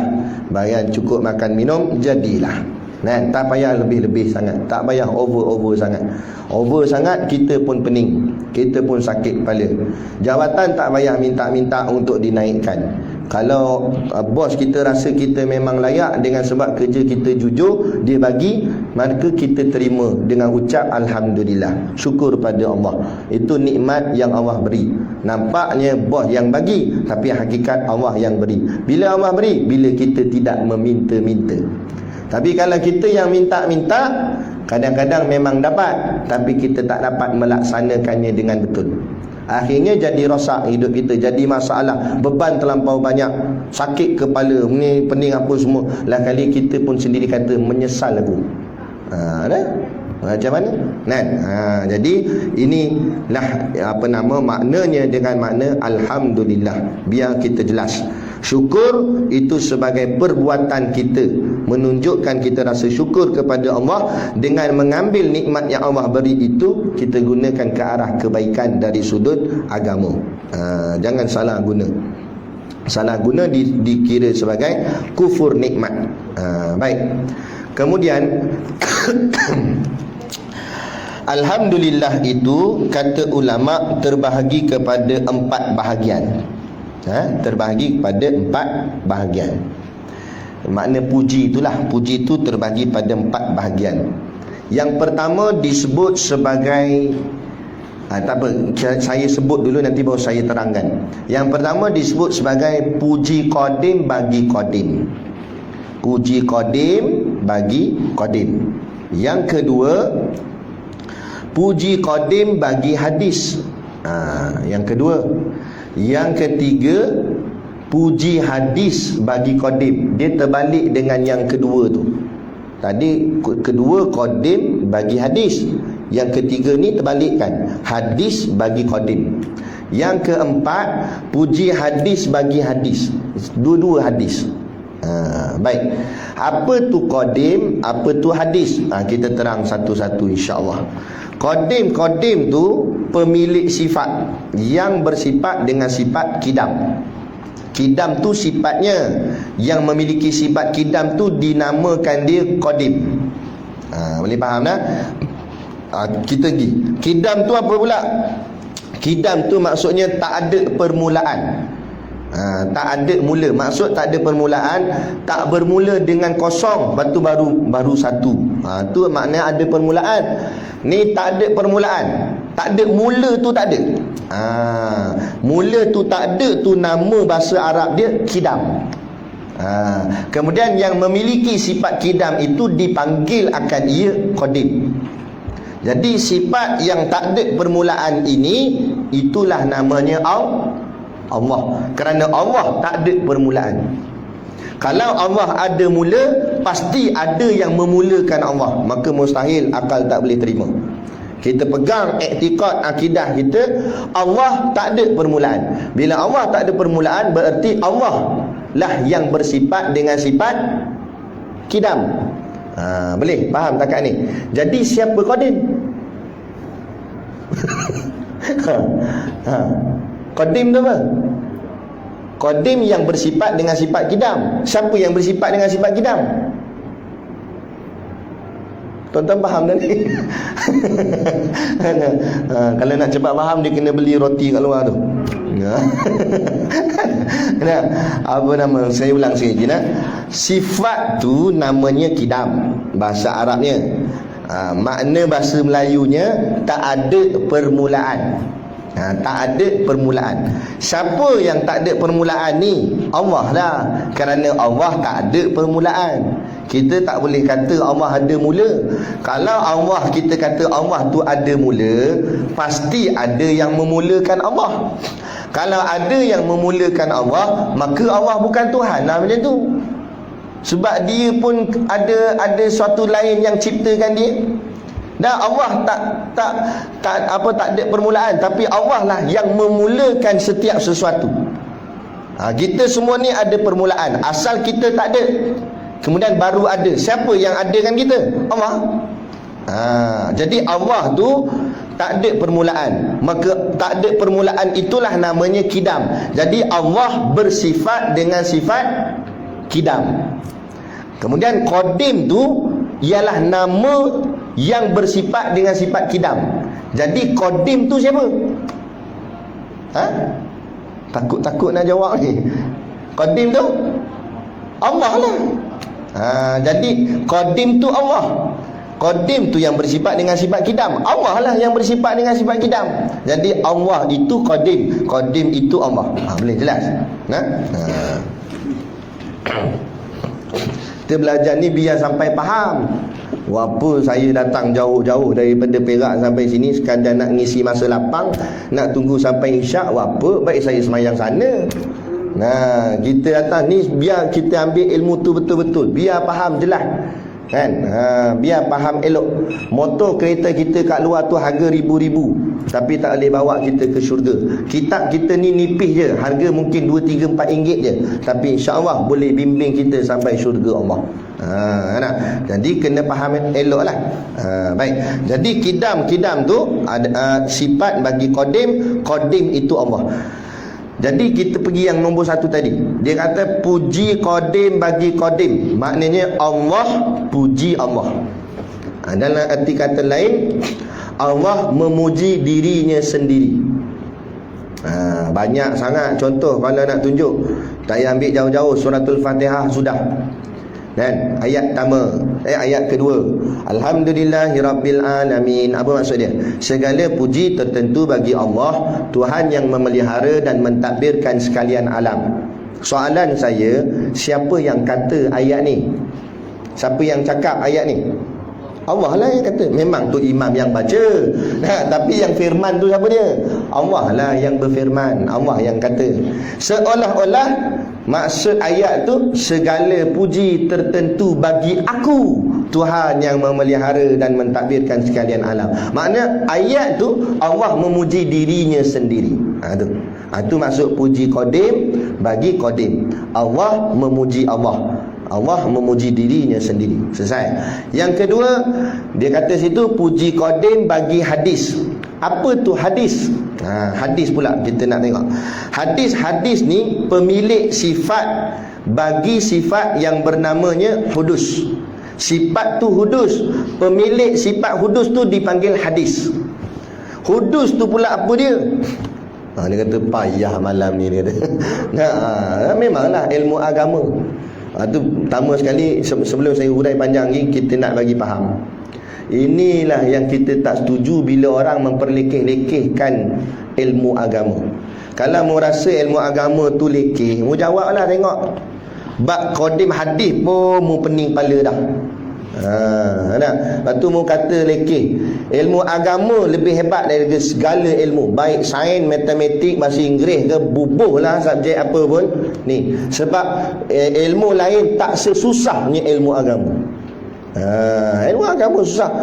S1: bayar cukup makan minum, jadilah. Tak payah lebih-lebih sangat, tak payah over sangat. Over sangat kita pun pening, kita pun sakit kepala. Jawatan tak payah minta-minta untuk dinaikkan. Kalau bos kita rasa kita memang layak dengan sebab kerja kita jujur, dia bagi, maka kita terima dengan ucap alhamdulillah, syukur pada Allah. Itu nikmat yang Allah beri. Nampaknya bos yang bagi, tapi hakikat Allah yang beri. Bila Allah beri? Bila kita tidak meminta-minta. Tapi kalau kita yang minta-minta, kadang-kadang memang dapat, tapi kita tak dapat melaksanakannya dengan betul. Akhirnya jadi rosak hidup kita, jadi masalah, beban terlampau banyak, sakit kepala, ni pening apa semua. Lah kali kita pun sendiri kata menyesal aku. Macam mana? Jadi inilah maknanya dengan makna alhamdulillah. Biar kita jelas. Syukur itu sebagai perbuatan kita, menunjukkan kita rasa syukur kepada Allah dengan mengambil nikmat yang Allah beri itu, kita gunakan ke arah kebaikan dari sudut agama. Jangan salah guna. Salah guna dikira sebagai kufur nikmat. Baik. Kemudian alhamdulillah itu kata ulama terbahagi kepada 4 bahagian. Terbahagi kepada 4 bahagian. Makna puji itulah, puji itu terbahagi pada 4 bahagian. Yang pertama disebut sebagai tak apa, saya sebut dulu nanti baru saya terangkan. Yang pertama disebut sebagai puji qadim bagi qadim. Puji qadim bagi qadim. Yang kedua, puji qadim bagi hadis. Yang kedua. Yang ketiga, puji hadis bagi qadim. Dia terbalik dengan yang kedua tu. Tadi kedua qadim bagi hadis, yang ketiga ni terbalikkan, hadis bagi qadim. Yang keempat, puji hadis bagi hadis. Dua-dua hadis. Baik. Apa tu qadim, apa tu hadis? Kita terang satu-satu insya-Allah. Qadim tu pemilik sifat yang bersifat dengan sifat kidam. Kidam tu sifatnya, yang memiliki sifat kidam tu dinamakan dia qadim. Boleh faham tak? Kita pergi. Kidam tu apa pula? Kidam tu maksudnya tak ada permulaan. Tak ada mula. Maksud tak ada permulaan, tak bermula dengan kosong, lepas tu baru satu. Tu maknanya ada permulaan. Ni tak ada permulaan, tak ada mula tu, tak ada. Mula tu tak ada, tu nama bahasa Arab dia kidam. Kemudian yang memiliki sifat kidam itu dipanggil akan ia qadim. Jadi sifat yang tak ada permulaan ini, itulah namanya Allah. Kerana Allah tak ada permulaan. Kalau Allah ada mula, pasti ada yang memulakan Allah. Maka mustahil akal tak boleh terima. Kita pegang iktikad akidah kita, Allah tak ada permulaan. Bila Allah tak ada permulaan, berarti Allah lah yang bersifat dengan sifat kidam. Boleh faham takat ni? Jadi siapa qadim? Qadim tu apa? Qadim yang bersifat dengan sifat kidam. Siapa yang bersifat dengan sifat kidam? Tuan-tuan faham dah ni? Kalau nak cepat faham, dia kena beli roti kat luar tu. Apa nama? Saya ulang sikit. Sifat tu namanya kidam, bahasa Arabnya. Makna bahasa Melayunya tak ada permulaan. Tak ada permulaan. Siapa yang tak ada permulaan ni? Allah lah. Kerana Allah tak ada permulaan. Kita tak boleh kata Allah ada mula. Kalau Allah, kita kata Allah tu ada mula, pasti ada yang memulakan Allah. Kalau ada yang memulakan Allah, maka Allah bukan Tuhan lah macam tu. Sebab dia pun ada suatu lain yang ciptakan dia. Dan Allah tak ada permulaan, tapi Allah lah yang memulakan setiap sesuatu. Kita semua ni ada permulaan. Asal kita tak ada, kemudian baru ada. Siapa yang adakan kita? Allah. Jadi Allah tu tak ada permulaan. Maka tak ada permulaan itulah namanya kidam. Jadi Allah bersifat dengan sifat kidam. Kemudian qadim tu ialah nama yang bersifat dengan sifat kidam. Jadi qadim tu siapa? Takut nak jawab ni. Qadim tu Allah lah. Jadi qadim tu Allah. Qadim tu yang bersifat dengan sifat kidam. Allah lah yang bersifat dengan sifat kidam. Jadi Allah itu qadim, qadim itu Allah. Boleh jelas? Kita belajar ni biar sampai faham. Apa saya datang jauh-jauh daripada Perak sampai sini sekadar nak ngisi masa lapang, nak tunggu sampai isyak. Apa baik saya semayang sana. Kita datang ni biar kita ambil ilmu tu betul-betul, biar faham jelas kan. Biar faham elok. Motor kereta kita kat luar tu harga ribu-ribu, tapi tak boleh bawa kita ke syurga. Kitab kita ni nipis je, harga mungkin 2, 3, 4 ringgit je, tapi insya-Allah boleh bimbing kita sampai syurga Allah. Jadi kena faham elok lah. Baik. Jadi kidam tu ada sifat bagi qadim. Qadim itu Allah. Jadi kita pergi yang nombor 1 tadi. Dia kata puji qadim bagi qadim. Maknanya Allah puji Allah. Dalam arti kata lain, Allah memuji dirinya sendiri. Banyak sangat contoh. Kalau nak tunjuk, tak payah ambil jauh-jauh, suratul Fatihah sudah. Dan ayat pertama, ayat kedua, Alhamdulillahirabbil alamin. Apa maksud dia? Segala puji tertentu bagi Allah, Tuhan yang memelihara dan mentadbirkan sekalian alam. Soalan saya, siapa yang kata ayat ni? Siapa yang cakap ayat ni? Allah lah yang kata. Memang tu imam yang baca, tapi yang firman tu siapa dia? Allah lah yang berfirman, Allah yang kata. Seolah-olah maksud ayat tu, segala puji tertentu bagi aku, Tuhan yang memelihara dan mentadbirkan sekalian alam. Makna ayat tu Allah memuji dirinya sendiri. Itu maksud puji qadim bagi qadim. Allah memuji Allah, Allah memuji dirinya sendiri. Selesai. Yang kedua, dia kata situ puji qadim bagi hadis. Apa tu hadis? Hadis pula kita nak tengok. Hadis ni pemilik sifat bagi sifat yang bernamanya hudus. Sifat tu hudus, pemilik sifat hudus tu dipanggil hadis. Hudus tu pula apa dia? Dia kata payah malam ni, dia kata. Memanglah ilmu agama. Itu pertama sekali, sebelum saya hurai panjang ni, kita nak bagi faham. Inilah yang kita tak setuju bila orang memperlekeh-lekehkan ilmu agama. Kalau mu rasa ilmu agama tu lekeh, mu jawablah, tengok bab qadim hadis pun mu pening kepala dah. Lepas tu mu kata lekeh. Ilmu agama lebih hebat daripada segala ilmu, baik sains, matematik, bahasa Inggeris ke, bubuhlah subjek apa pun ni. Sebab ilmu lain tak sesusahnya ilmu agama. Ilmu agama susah.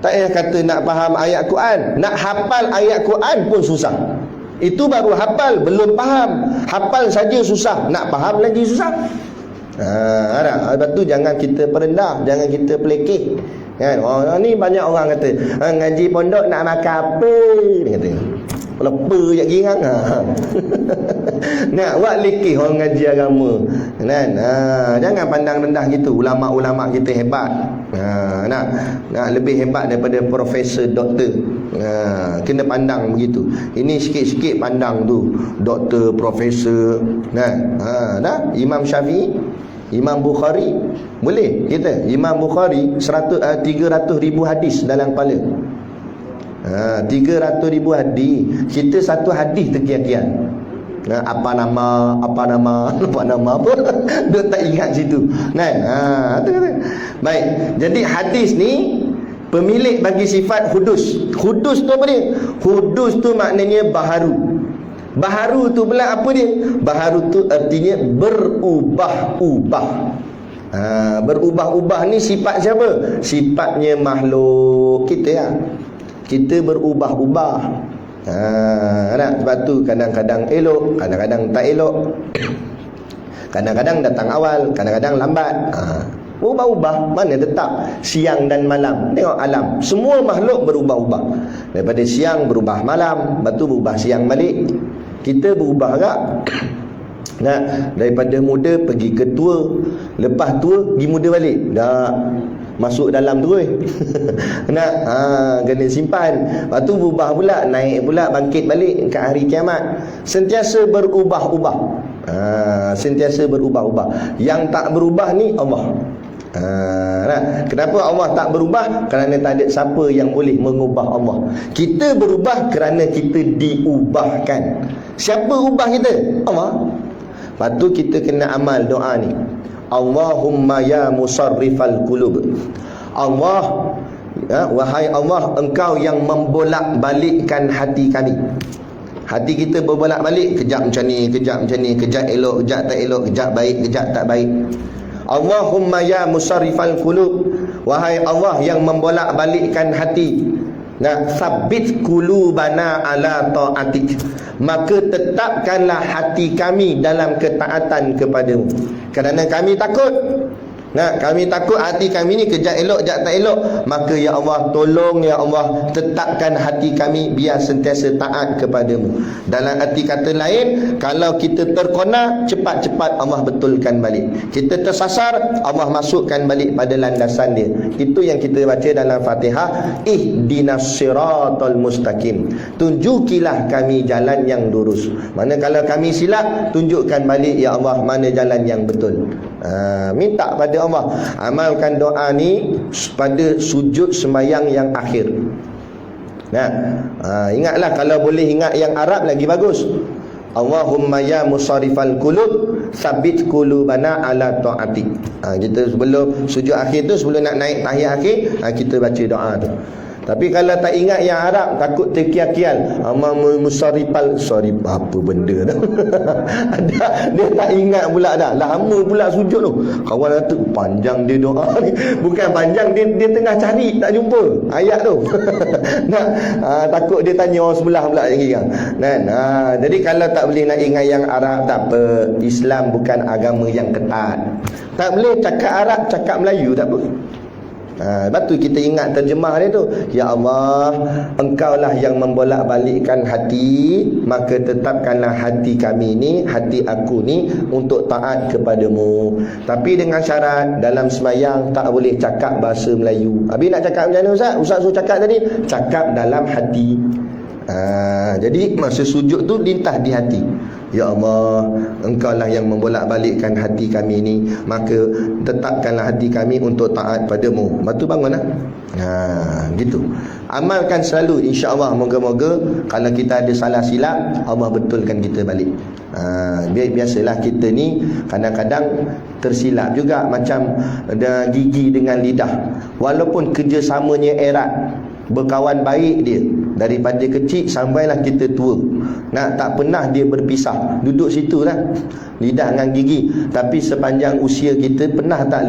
S1: Tak payah kata nak faham ayat Quran, nak hafal ayat Quran pun susah. Itu baru hafal, belum faham. Hafal saja susah, nak faham lagi susah. Lepas tu jangan kita perendah, jangan kita pelekeh kan. Ni banyak orang kata ngaji pondok nak makan apa, dia kata lepa je girang. Nak buat lekeh orang ngaji agama kan. Jangan pandang rendah gitu. Ulama-ulama kita hebat. Nak lebih hebat daripada profesor, doktor. Kena pandang begitu. Ini sikit-sikit pandang tu doktor, profesor. Dah Imam Syafi'i, Imam Bukhari, boleh kita Imam Bukhari 300,000 hadis dalam kepala. 300,000 hadis. Kita satu hadis terkian-kian. Apa nama apa dia tak ingat situ kan. Baik, jadi hadis ni pemilik bagi sifat hudus. Hudus tu apa dia? Hudus tu maknanya baharu. Baharu tu pula apa dia? Baharu tu artinya berubah-ubah. Berubah-ubah ni sifat siapa? Sifatnya makhluk kita ya. Kita berubah-ubah. Sebab tu kadang-kadang elok, kadang-kadang tak elok. Kadang-kadang datang awal, kadang-kadang lambat. Berubah-ubah, mana tetap siang dan malam. Tengok alam, semua makhluk berubah-ubah. Daripada siang berubah malam, lepas tu berubah siang balik. Kita berubah agak. Daripada muda pergi ke tua, lepas tua pergi muda balik. Dah masuk dalam tu kena simpan. Lepas tu berubah pula, naik pula, bangkit balik ke hari kiamat. Sentiasa berubah-ubah. Sentiasa berubah-ubah. Yang tak berubah ni Allah. Kenapa Allah tak berubah? Kerana tak ada siapa yang boleh mengubah Allah. Kita berubah kerana kita diubahkan. Siapa ubah kita? Allah. Lepas tu kita kena amal doa ni. Allahumma ya musarrifal qulub. Allah, wahai Allah, engkau yang membolak-balikkan hati kami. Hati kita berbolak-balik, kejap macam ni, kejap macam ni, kejap elok, kejap tak elok, kejap baik, kejap tak baik. Allahumma ya musarrifal qulub, wahai Allah yang membolak-balikkan hati. Sabbit qulubana ala ta'atik, maka tetapkanlah hati kami dalam ketaatan kepadamu. Kerana kami takut. Kami takut hati kami ni kejap elok, kejap tak elok. Maka ya Allah, tolong ya Allah, tetapkan hati kami biar sentiasa taat kepadamu. Dalam arti kata lain, kalau kita terkona, cepat-cepat Allah betulkan balik. Kita tersasar, Allah masukkan balik pada landasan dia. Itu yang kita baca dalam Fatihah. Ihdinas siratal mustaqim, tunjukilah kami jalan yang lurus. Mana kalau kami silap, tunjukkan balik ya Allah mana jalan yang betul. Minta pada Allah. Amalkan doa ni pada sujud sembahyang yang akhir. Ingatlah, kalau boleh ingat yang Arab lagi bagus. Allahumma ya musarrifal qulub, tsabbit qulubana ala ta'atik. Kita sebelum sujud akhir tu, sebelum nak naik tahiyat akhir, kita baca doa tu. Tapi kalau tak ingat yang Arab, takut terkial-kial. Musarrifal, sorry, apa benda dah. Dia tak ingat pula dah. Lama pula sujud tu. Kawan kata, panjang dia doa ni. Bukan panjang, dia tengah cari, tak jumpa ayat tu. Takut dia tanya orang sebelah pula lagi kan. Jadi kalau tak boleh nak ingat yang Arab, tak apa. Islam bukan agama yang ketat. Tak boleh cakap Arab, cakap Melayu, tak apa. Lepas tu kita ingat terjemah dia tu. Ya Allah, engkaulah yang membolak-balikkan hati, maka tetapkanlah hati kami ni, hati aku ni, untuk taat kepadamu. Tapi dengan syarat, dalam sembahyang tak boleh cakap bahasa Melayu. Habis nak cakap macam mana Ustaz? Ustaz suruh cakap tadi, cakap dalam hati. Jadi masa sujud tu lintah di hati. Ya Allah, engkaulah yang membolak-balikkan hati kami ni, maka tetapkanlah hati kami untuk taat padamu. Lepas tu bangunlah. Gitu. Amalkan selalu, insya-Allah. Moga-moga kalau kita ada salah silap, Allah betulkan kita balik. Biasalah kita ni kadang-kadang tersilap juga, macam gigi dengan lidah. Walaupun kerjasamanya erat, berkawan baik dia daripada kecil sampailah kita tua, tak pernah dia berpisah, duduk situ lah, lidah dengan gigi. Tapi sepanjang usia kita, pernah tak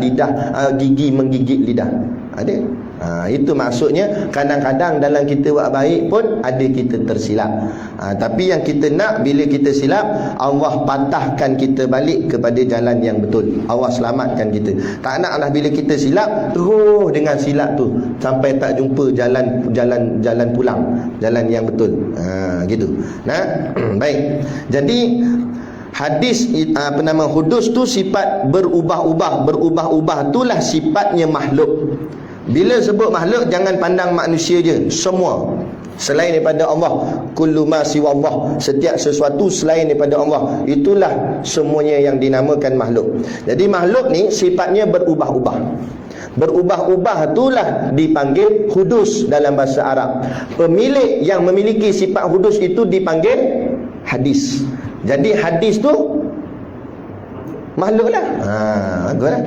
S1: gigi menggigit lidah? Ada. Itu maksudnya kadang-kadang dalam kita buat baik pun ada kita tersilap. Tapi yang kita nak, bila kita silap, Allah patahkan kita balik kepada jalan yang betul. Allah selamatkan kita. Tak naklah bila kita silap terus dengan silap tu sampai tak jumpa jalan pulang, jalan yang betul. Gitu. Baik. Jadi hadis hudus tu sifat berubah-ubah itulah sifatnya makhluk. Bila sebut makhluk, jangan pandang manusia je, semua selain daripada Allah. Kullu ma siwa Allah, setiap sesuatu selain daripada Allah, itulah semuanya yang dinamakan makhluk. Jadi makhluk ni sifatnya berubah-ubah. Berubah-ubah itulah dipanggil hudus dalam bahasa Arab. Pemilik yang memiliki sifat hudus itu dipanggil hadis. Jadi hadis tu makhluk lah. Bagus lah.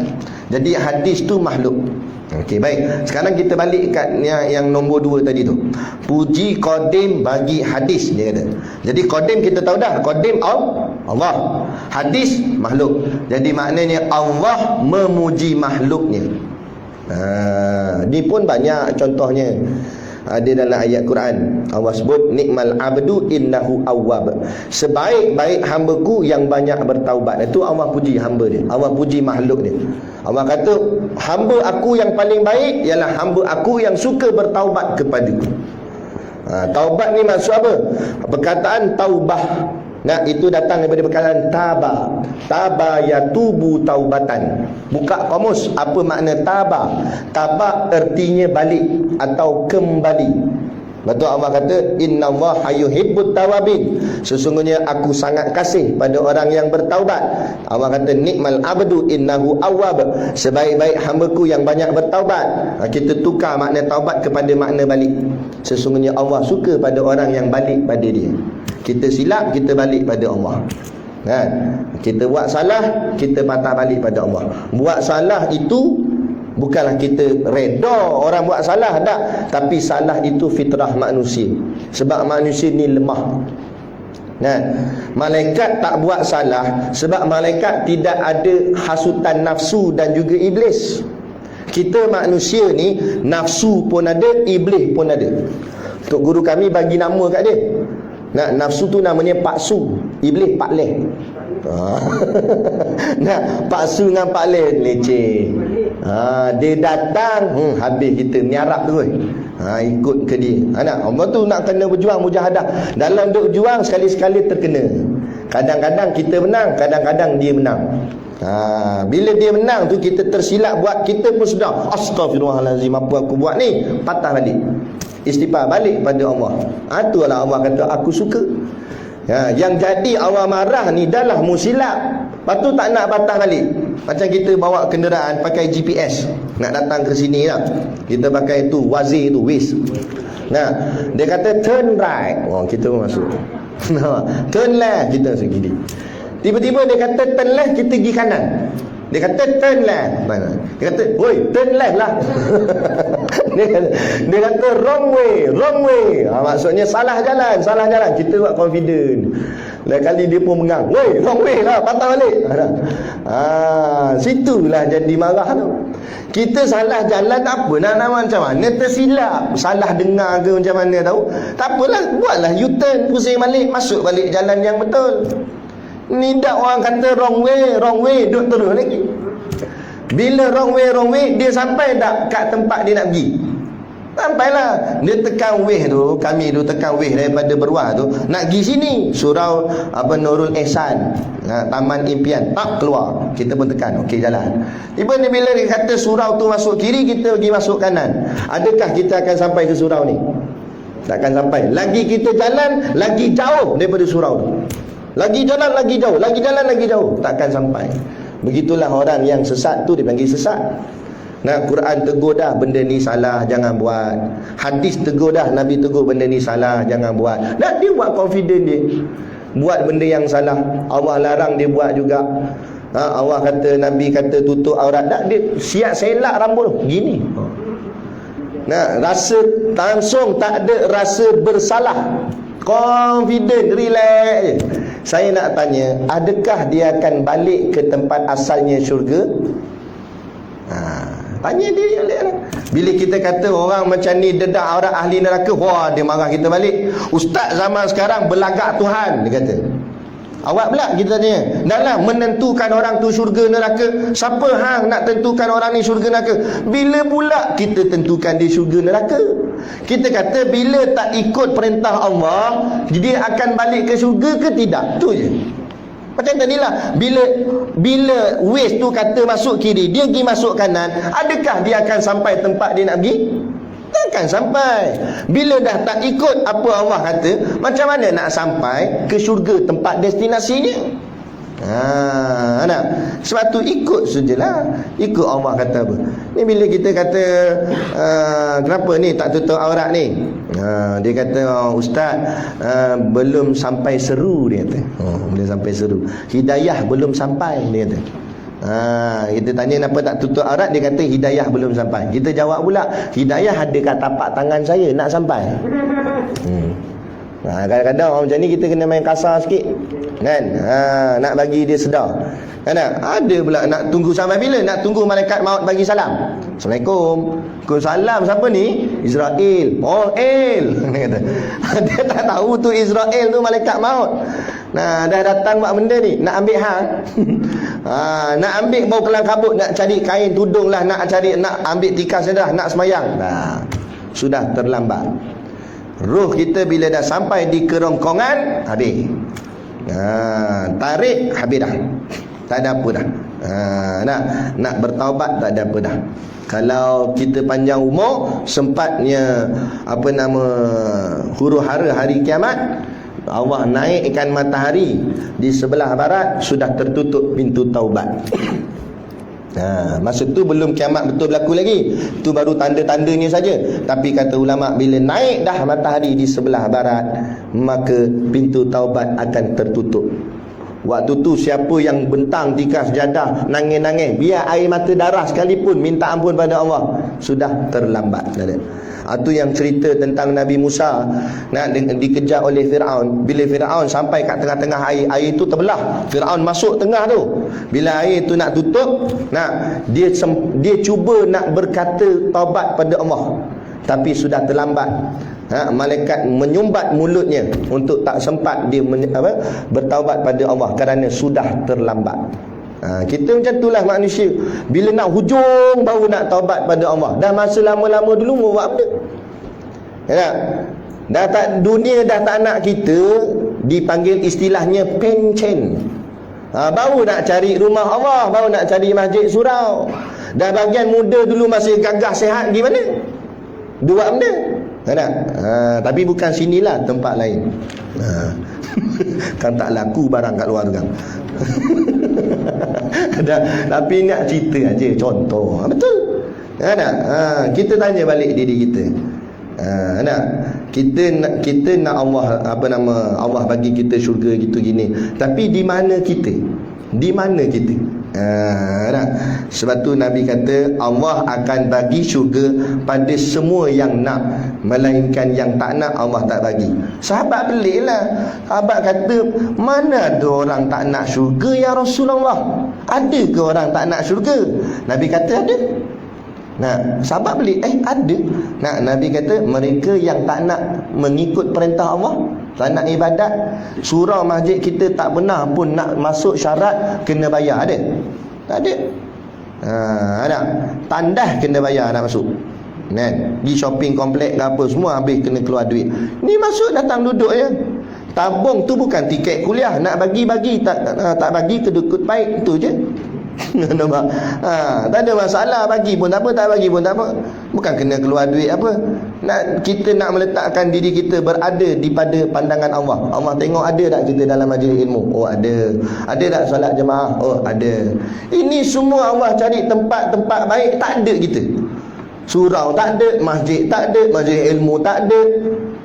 S1: Jadi hadis tu makhluk. Okey, baik. Sekarang kita balik kat yang nombor 2 tadi tu. Puji qadim bagi hadis, dia kata. Jadi qadim kita tahu dah, qadim Allah. hadis makhluk. Jadi maknanya Allah memuji makhluknya. Ni pun banyak contohnya. Ada dalam ayat Quran Allah sebut nikmal abdu innahu awwab, sebaik-baik hamba-Ku yang banyak bertaubat. Itu Allah puji hamba dia, Allah puji makhluk dia. Allah kata hamba Aku yang paling baik ialah hamba Aku yang suka bertaubat kepadaku. Taubat ni maksud apa? Perkataan taubah, nah, itu datang daripada perkataan taba yatubu taubatan. Buka kamus, apa makna taba? Taba artinya balik atau kembali. Betul Allah kata innallaha yuhibbut tawabin, sesungguhnya Aku sangat kasih pada orang yang bertaubat. Allah kata nikmal abdu innahu awwab, sebaik-baik hamba-Ku yang banyak bertaubat. Kita tukar makna taubat kepada makna balik. Sesungguhnya Allah suka pada orang yang balik pada Dia. Kita silap, kita balik pada Allah. Kan? Kita buat salah, kita patah balik pada Allah. Buat salah itu bukanlah kita reda orang buat salah, tak. Tapi salah itu fitrah manusia. Sebab manusia ni lemah. Nah, malaikat tak buat salah sebab malaikat tidak ada hasutan nafsu dan juga iblis. Kita manusia ni nafsu pun ada, iblis pun ada. Tok guru kami bagi nama kat dia. Nah, nafsu tu namanya paksu, iblis pakleh. Nah, paksu dengan pakleh leceh. Dia datang, habis kita niarap tu. Ikut ke dia. Nak, Allah tu nak kena berjuang mujahadah. Dalam duk juang sekali-sekali terkena. Kadang-kadang kita menang, kadang-kadang dia menang. Bila dia menang tu kita tersilap buat, kita pun sedar astagfirullahalazim, apa aku buat ni, patah balik, istighfar balik pada Allah. Itulah Allah kata Aku suka. Yang jadi Allah marah ni dah lah musilap, lepas tu tak nak patah balik. Macam kita bawa kenderaan pakai GPS nak datang ke sini lah, kita pakai tu Waze tu, Waze. Nah, dia kata turn right, kita pun masuk. Turn left, kita masuk kiri. Tiba-tiba dia kata turn left, kita pergi kanan. Dia kata turn left. Dia kata, "Woi, turn left lah." dia kata wrong way, wrong way. Maksudnya salah jalan, salah jalan. Kita buat confident. Lain kali dia pun mengang, "Woi, wrong way lah, patah balik." Situlah jadi marah tu. Kita salah jalan tak apa, nak macam mana tersilap, salah dengar ke macam mana tahu. Tak apalah, buatlah U-turn, pusing balik, masuk balik jalan yang betul. Ni dah orang kata wrong way, duduk terus lagi. Bila wrong way, dia sampai tak kat tempat dia nak pergi? Sampailah. Dia tekan weh tu, kami tu tekan weh daripada Beruah tu, nak pergi sini, surau Nurul Ehsan, Taman Impian, tak keluar. Kita pun tekan, okey jalan. Tiba ni bila dia kata surau tu masuk kiri, kita pergi masuk kanan. Adakah kita akan sampai ke surau ni? Takkan sampai. Lagi kita jalan, lagi jauh daripada surau tu. Lagi jalan lagi jauh, lagi jalan lagi jauh, takkan sampai. Begitulah orang yang sesat tu dipanggil sesat. Nah, Quran tegur dah benda ni salah, jangan buat. Hadis tegur dah, Nabi tegur benda ni salah, jangan buat. Dan dia buat confident dia buat benda yang salah. Allah larang dia buat juga. Allah kata, Nabi kata tutup aurat, dah dia siap selak rambut gini. Nah, rasa langsung tak ada rasa bersalah, confident, relax je. Saya nak tanya, adakah dia akan balik ke tempat asalnya syurga? Tanya dia. Bila kita kata orang macam ni dedak aurat ahli neraka, wah, dia marah kita balik. Ustaz zaman sekarang berlagak Tuhan, dia kata. Awak pula kita tanya, naklah menentukan orang tu syurga neraka. Siapa hang nak tentukan orang ni syurga neraka? Bila pula kita tentukan dia syurga neraka? Kita kata bila tak ikut perintah Allah, dia akan balik ke syurga ke tidak? Tu je. Macam tadilah, bila Waze tu kata masuk kiri, dia pergi masuk kanan, adakah dia akan sampai tempat dia nak pergi? Takkan sampai. Bila dah tak ikut apa Allah kata, macam mana nak sampai ke syurga tempat destinasinya? Nak. Sebab tu ikut sajalah. Ikut Allah kata apa. Ni bila kita kata kenapa ni tak tutup aurat ni? Dia kata, Ustaz, belum sampai seru, dia kata. Belum sampai seru. Hidayah belum sampai, dia kata. Kita tanya kenapa tak tutup aurat, dia kata hidayah belum sampai. Kita jawab pula, hidayah ada kat tapak tangan saya, nak sampai. Kadang-kadang orang macam ni kita kena main kasar sikit kan, nak bagi dia sedar. Kan ada pula nak tunggu sampai bila? Nak tunggu malaikat maut bagi salam. Assalamualaikum. Salam siapa ni? Israel. Oh, El. Dia kata. Dia tak tahu tu Israel tu malaikat maut. Nah, dah datang buat benda ni, nak ambil hang. Nak ambil bau kelang kabut, nak cari kain tudung lah, nak ambil tikas dah, nak semayang. Sudah terlambat. Roh kita bila dah sampai di kerongkongan, habis. Tarik, habis dah. Tak ada apa dah. Nak bertaubat tak ada apa dah. Kalau kita panjang umur, sempatnya huru hara hari kiamat, Allah naikkan matahari di sebelah barat, sudah tertutup pintu taubat. Masa tu belum kiamat betul berlaku lagi. Tu baru tanda-tandanya saja. Tapi kata ulama, bila naik dah matahari di sebelah barat, maka pintu taubat akan tertutup. Waktu tu siapa yang bentang tikas jadah, nangis-nangis, biar air mata darah sekalipun, minta ampun pada Allah, sudah terlambat. Itu yang cerita tentang Nabi Musa nak dikejar oleh Fir'aun. Bila Fir'aun sampai kat tengah-tengah air itu terbelah, Fir'aun masuk tengah tu. Bila air tu nak tutup, dia cuba nak berkata taubat pada Allah, tapi sudah terlambat. Malaikat menyumbat mulutnya untuk tak sempat dia bertaubat pada Allah kerana sudah terlambat. Kita macam itulah manusia. Bila nak hujung baru nak taubat pada Allah. Dah masa lama-lama dulu mau buat apa? Dah tak, dunia dah tak nak kita, dipanggil istilahnya pencen. Baru nak cari rumah Allah, baru nak cari masjid surau. Dah bagian muda dulu masih gagah sihat, gimana? Dua benda. Tapi bukan sinilah, tempat lain. Kan tak laku barang kat luar tu kan. Tapi nak cerita aja, contoh. Betul. Kita tanya balik diri kita. Kita nak Allah Allah bagi kita syurga gitu gini. Tapi di mana kita? Di mana kita? Sebab tu Nabi kata Allah akan bagi syurga pada semua yang nak, melainkan yang tak nak Allah tak bagi. Sahabat pelik lah. Sahabat kata, mana ada orang tak nak syurga ya Rasulullah? Ada ke orang tak nak syurga? Nabi kata ada. Sahabat pelik, ada. Nabi kata mereka yang tak nak mengikut perintah Allah, tak nak ibadat. Surau masjid kita tak pernah pun nak masuk syarat kena bayar, ada? Tak ada. Ada. Tandas kena bayar nak masuk. Pergi shopping komplek ke apa semua habis kena keluar duit. Ni masuk datang duduk je. Tabung tu bukan tiket kuliah, nak bagi tak bagi kedukut baik, itu je. Nampak? Tak ada masalah, bagi pun tak apa, tak bagi pun tak apa. Bukan kena keluar duit apa. Kita nak meletakkan diri kita berada di pada pandangan Allah. Allah tengok ada tak kita dalam majlis ilmu? Oh ada. Ada tak solat jemaah? Oh ada. Ini semua Allah cari tempat-tempat baik, tak ada kita. Surau tak ada, masjid tak ada, majlis ilmu tak ada,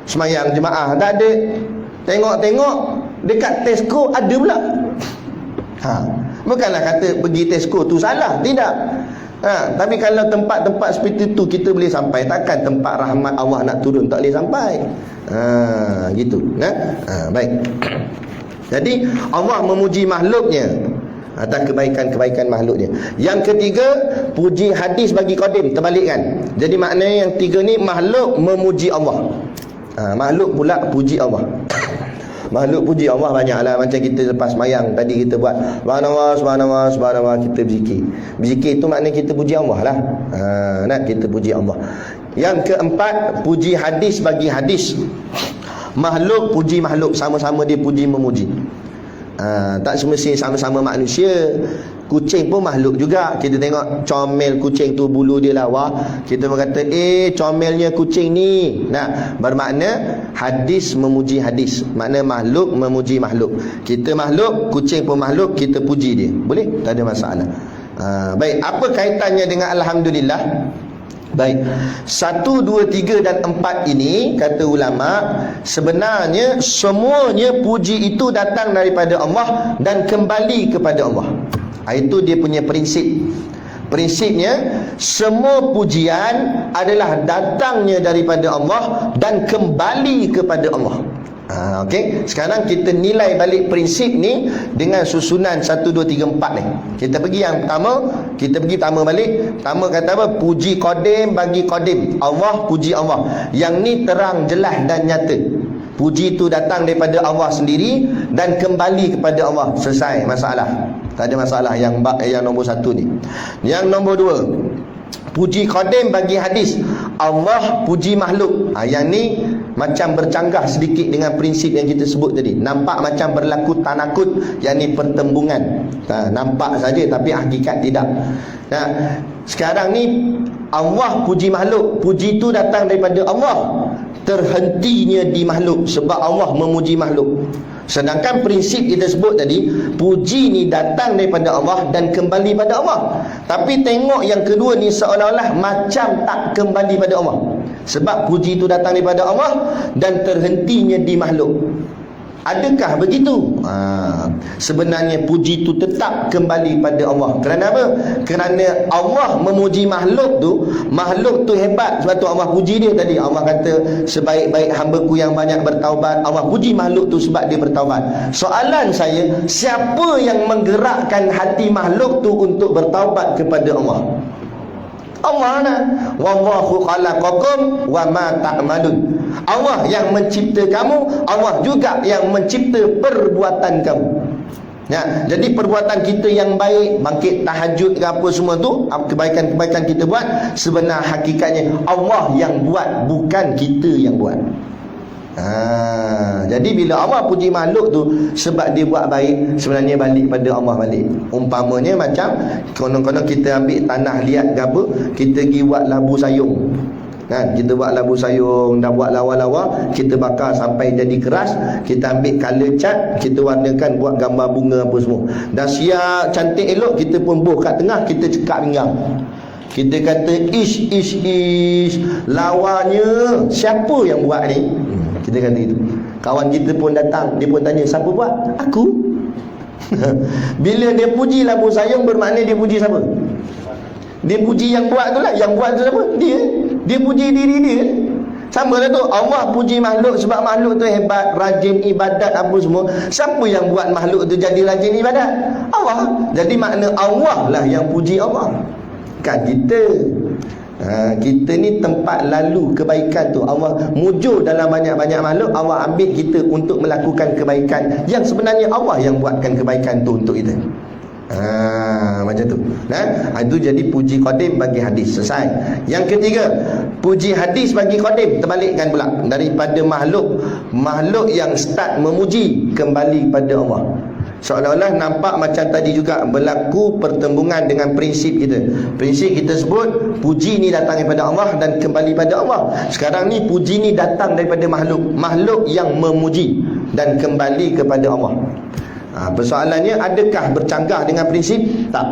S1: semayang jemaah tak ada. Tengok-tengok dekat Tesco ada pula. Bukanlah kata pergi Tesco tu salah, tidak. Tapi kalau tempat-tempat seperti itu kita boleh sampai, takkan tempat rahmat Allah nak turun tak boleh sampai. Gitu. Baik. Jadi Allah memuji makhluknya atas kebaikan-kebaikan makhluknya. Yang ketiga, puji hadis bagi qadim, terbalikkan. Jadi maknanya yang tiga ni, makhluk memuji Allah. Makhluk pula puji Allah. Makhluk puji Allah banyaklah. Macam kita lepas mayang tadi kita buat subhanallah, subhanallah, subhanallah, kita berzikir. Berzikir itu maknanya kita puji Allah lah. Kita puji Allah. Yang keempat, puji hadis bagi hadis. Makhluk puji makhluk, sama-sama dia puji memuji. Tak semestinya sama-sama manusia. Kucing pun makhluk juga. Kita tengok comel kucing tu, bulu dia lawa, kita berkata comelnya kucing ni. Bermakna hadis memuji hadis. Makna makhluk memuji makhluk. Kita makhluk, kucing pun makhluk, kita puji dia. Boleh? Tak ada masalah. Baik, apa kaitannya dengan alhamdulillah? Baik, 1, 2, 3 dan 4 ini kata ulama, sebenarnya semuanya puji itu datang daripada Allah dan kembali kepada Allah. Itu dia punya prinsip. Prinsipnya, semua pujian adalah datangnya daripada Allah dan kembali kepada Allah. Okey, sekarang kita nilai balik prinsip ni dengan susunan 1 2 3 4 ni. Kita pergi yang pertama, kita pergi pertama balik. Pertama kata apa? Puji qadim bagi qadim. Allah, puji Allah. Yang ni terang, jelas dan nyata. Puji tu datang daripada Allah sendiri dan kembali kepada Allah. Selesai masalah. Tak ada masalah yang nombor 1 ni. Yang nombor 2, puji qadim bagi hadis. Allah puji makhluk. Yang ni macam bercanggah sedikit dengan prinsip yang kita sebut tadi. Nampak macam berlaku tanakut, yang ni pertembungan. Nampak saja tapi hakikat tidak. Sekarang ni Allah puji makhluk. Puji tu datang daripada Allah, terhentinya di makhluk sebab Allah memuji makhluk. Sedangkan prinsip kita sebut tadi, puji ni datang daripada Allah dan kembali pada Allah. Tapi tengok yang kedua ni seolah-olah macam tak kembali pada Allah. Sebab puji itu datang daripada Allah dan terhentinya di makhluk. Adakah begitu? Sebenarnya puji itu tetap kembali pada Allah. Kerana apa? Kerana Allah memuji makhluk tu hebat. Sebab tu Allah puji dia tadi. Allah kata, sebaik-baik hamba-Ku yang banyak bertaubat. Allah puji makhluk tu sebab dia bertaubat. Soalan saya, siapa yang menggerakkan hati makhluk tu untuk bertaubat kepada Allah? Allah lah. Wallahu khalaqakum wa ma ta'malun. Allah yang mencipta kamu, Allah juga yang mencipta perbuatan kamu. Jadi perbuatan kita yang baik, bangkit tahajud ke apa semua tu, kebaikan-kebaikan kita buat, sebenar hakikatnya Allah yang buat, bukan kita yang buat. Jadi bila Allah puji makhluk tu sebab dia buat baik, sebenarnya balik pada Allah balik. Umpamanya macam konon-konon kita ambil tanah liat ke apa, kita pergi buat labu sayung. Kita buat labu sayung, dah buat lawa-lawa, kita bakar sampai jadi keras, kita ambil color cat, kita warnakan, buat gambar bunga apa semua. Dah siap cantik elok, kita pun boh kat tengah, kita cekak pinggang. Kita kata ish lawanya siapa yang buat ni? Kita kata itu. Kawan kita pun datang, dia pun tanya, siapa buat? Aku. Bila dia puji labu sayung, bermakna dia puji siapa? Dia puji yang buat tu lah. Yang buat tu siapa? Dia puji diri dia. Sama lah tu, Allah puji makhluk sebab makhluk tu hebat, rajin ibadat apa semua. Siapa yang buat makhluk tu jadi rajin ibadat? Allah. Jadi makna Allah lah yang puji Allah, kan kita. Kita ni tempat lalu kebaikan tu. Allah mujur dalam banyak-banyak makhluk, Allah ambil kita untuk melakukan kebaikan yang sebenarnya Allah yang buatkan kebaikan tu untuk kita. Macam tu. Itu jadi puji qadim bagi hadis. Selesai. Yang ketiga, puji hadis bagi qadim, terbalikkan pula. Daripada makhluk yang start memuji, kembali pada Allah. Seolah-olah nampak macam tadi juga berlaku pertembungan dengan prinsip kita. Prinsip kita sebut puji ni datang daripada Allah dan kembali pada Allah. Sekarang ni puji ni datang daripada makhluk yang memuji dan kembali kepada Allah. Persoalannya, adakah bercanggah dengan prinsip? Tak.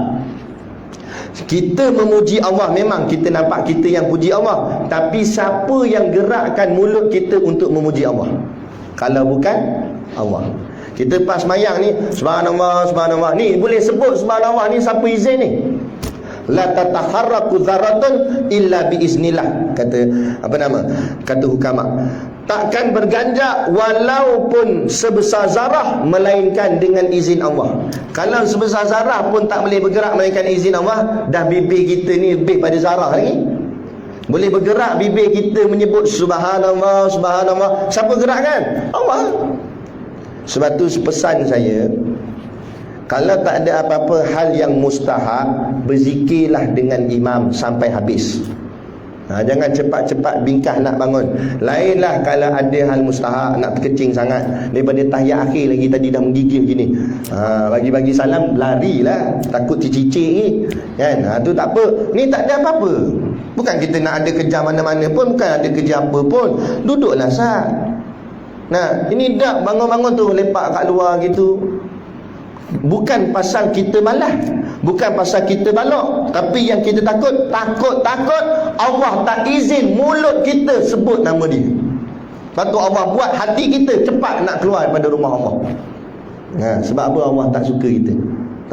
S1: Kita memuji Allah, memang kita nampak kita yang puji Allah, tapi siapa yang gerakkan mulut kita untuk memuji Allah kalau bukan Allah? Kita pas mayang ni, subhanallah, subhanallah, ni boleh sebut subhanallah ni siapa izin ni? La tataharraku dzaratun illa biiznillah, kata hukama. Takkan berganjak walaupun sebesar zarah melainkan dengan izin Allah. Kalau sebesar zarah pun tak boleh bergerak melainkan izin Allah, dah bibir kita ni lebih pada zarah lagi. Boleh bergerak bibir kita menyebut subhanallah, subhanallah. Siapa gerakkan? Allah. Sebab tu pesan saya, kalau tak ada apa-apa hal yang mustahab, berzikirlah dengan imam sampai habis. Jangan cepat-cepat bingkah nak bangun. Lainlah kalau ada hal mustahab, nak terkecing sangat, daripada tahiyat akhir lagi tadi dah menggigil gini, bagi-bagi salam larilah, takut cicicik ni kan. Tu tak apa. Ni tak ada apa-apa. Bukan kita nak ada kerja mana-mana pun, bukan ada kerja apa pun. Duduklah sah. Ini dah bangun-bangun tu lepak kat luar gitu. Bukan pasal kita malas, bukan pasal kita balok, tapi yang kita takut Allah tak izin mulut kita sebut nama dia. Lepas tu Allah buat hati kita cepat nak keluar daripada rumah Allah. Sebab apa Allah tak suka kita?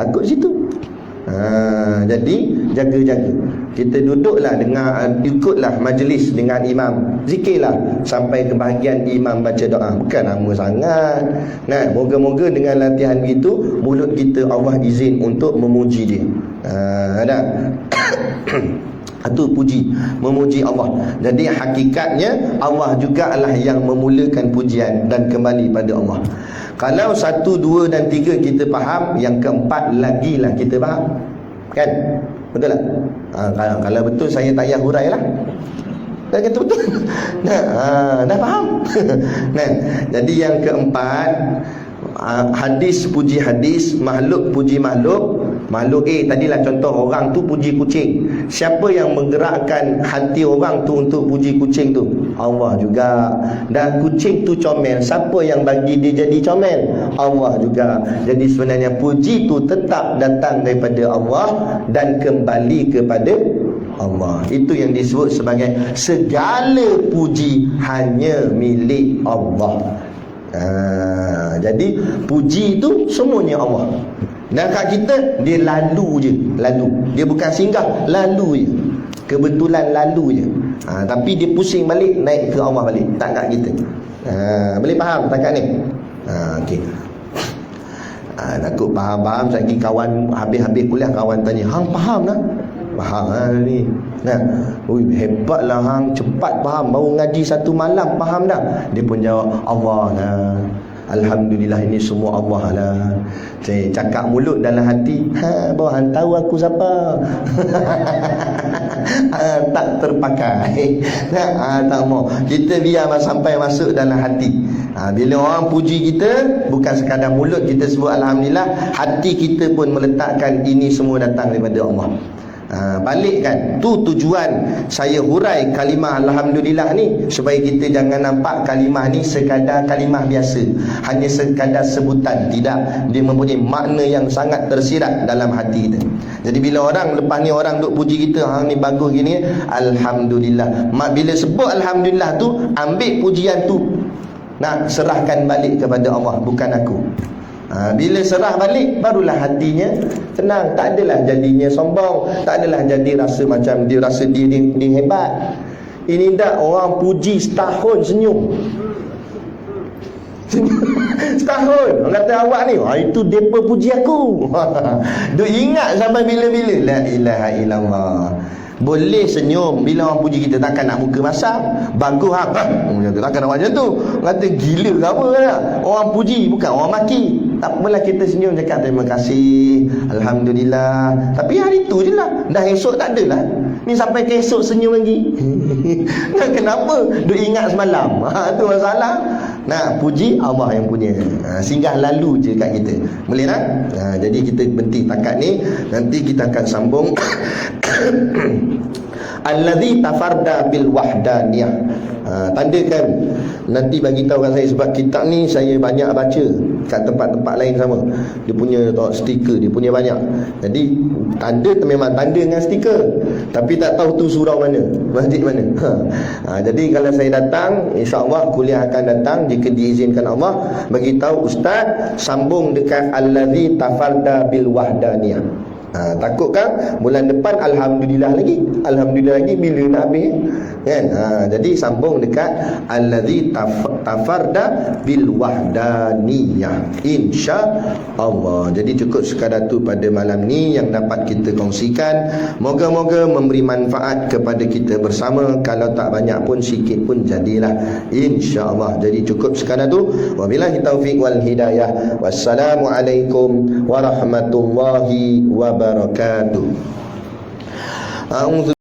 S1: Takut situ. Jadi jaga-jaga. Kita duduklah dengar, ikutlah majlis dengan imam, zikirlah sampai ke bahagian imam baca doa. Bukan lama sangat. Nah, moga-moga dengan latihan gitu mulut kita Allah izin untuk memuji dia. Ada itu puji, memuji Allah. Jadi hakikatnya Allah juga lah yang memulakan pujian dan kembali pada Allah. Kalau 1, 2 dan 3 kita faham, yang keempat lagilah kita faham. Kan? Betul tak? Kalau betul saya tak payah hurai lah. Dah kata betul. Dah faham. Nah, jadi yang keempat, hadis puji hadis, makhluk puji makhluk. Makhluk tadilah contoh, orang tu puji kucing. Siapa yang menggerakkan hati orang tu untuk puji kucing tu? Allah juga. Dan kucing tu comel, siapa yang bagi dia jadi comel? Allah juga. Jadi sebenarnya puji tu tetap datang daripada Allah dan kembali kepada Allah. Itu yang disebut sebagai segala puji hanya milik Allah. Jadi puji itu semuanya Allah. Dan kat kita, dia lalu je. Dia bukan singgah, lalu je. Kebetulan lalu je. Tapi dia pusing balik, naik ke Allah balik. Tak kat kita. Boleh faham takat ni? Okey. Takut faham-faham. Lagi kawan habis-habis kuliah, kawan tanya, hang faham lah? Faham ni. Nah, hebat lah hang, cepat faham. Baru ngaji 1 malam faham dah. Dia pun jawab, Allah lah. Alhamdulillah, ini semua Allah lah. Saya cakap mulut dalam hati, bawa hang tahu aku siapa. Tak terpakai. Tak mau. Kita biar sampai masuk dalam hati. Bila orang puji kita, bukan sekadar mulut kita sebut Alhamdulillah, hati kita pun meletakkan ini semua datang daripada Allah. Balikkan. Tu tujuan saya hurai kalimah Alhamdulillah ni, supaya kita jangan nampak kalimah ni sekadar kalimah biasa, hanya sekadar sebutan. Tidak, dia mempunyai makna yang sangat tersirat dalam hati kita. Jadi bila orang lepas ni orang duk puji kita, hang ni bagus gini, Alhamdulillah. Bila sebut Alhamdulillah tu, ambil pujian tu, nak serahkan balik kepada Allah, bukan aku. Bila serah balik, barulah hatinya tenang. Tak adalah jadinya sombong, tak adalah jadi rasa macam dia rasa dia hebat. Ini tak, orang puji setahun senyum. Setahun orang kata awak ni, itu depa puji aku. Duk ingat sampai bila-bila. La ilaha illallah. Boleh senyum bila orang puji kita, takkan nak muka masam. Bagus takkan nak macam tu. Kata gila ke apa kan? Orang puji, bukan orang maki. Tak apalah, kita senyum, cakap terima kasih, Alhamdulillah. Tapi hari tu je lah, dah esok tak ada lah. Ni sampai ke esok senyum lagi. Kenapa? Duk ingat semalam. Tu masalah. Nak puji Allah yang punya. Singgah lalu je kat kita. Boleh tak? Jadi kita berhenti takat ni. Nanti kita akan sambung. Allazi tafarda bil wahdaniyah. Tandakan. Nanti bagi tahu kat saya, sebab kitab ni saya banyak baca kat tempat-tempat lain sama. Dia punya stiker, dia punya banyak. Jadi tanda memang tanda dengan stiker, tapi tak tahu tu surau mana, masjid mana. Jadi kalau saya datang, insya-Allah kuliah akan datang jika diizinkan Allah, bagi tahu ustaz sambung dekat allazi tafarda bil wahdaniyah. Takutkan bulan depan Alhamdulillah lagi. Alhamdulillah lagi bila nak habis kan? Jadi sambung dekat allazi tafarda bil wahdaniyah, insya-Allah. Jadi cukup sekadar tu pada malam ni yang dapat kita kongsikan. Moga-moga memberi manfaat kepada kita bersama. Kalau tak banyak pun, sikit pun jadilah, insya-Allah. Jadi cukup sekadar tu. Wabillahi taufiq wal hidayah. Wassalamualaikum warahmatullahi wabarakatuh.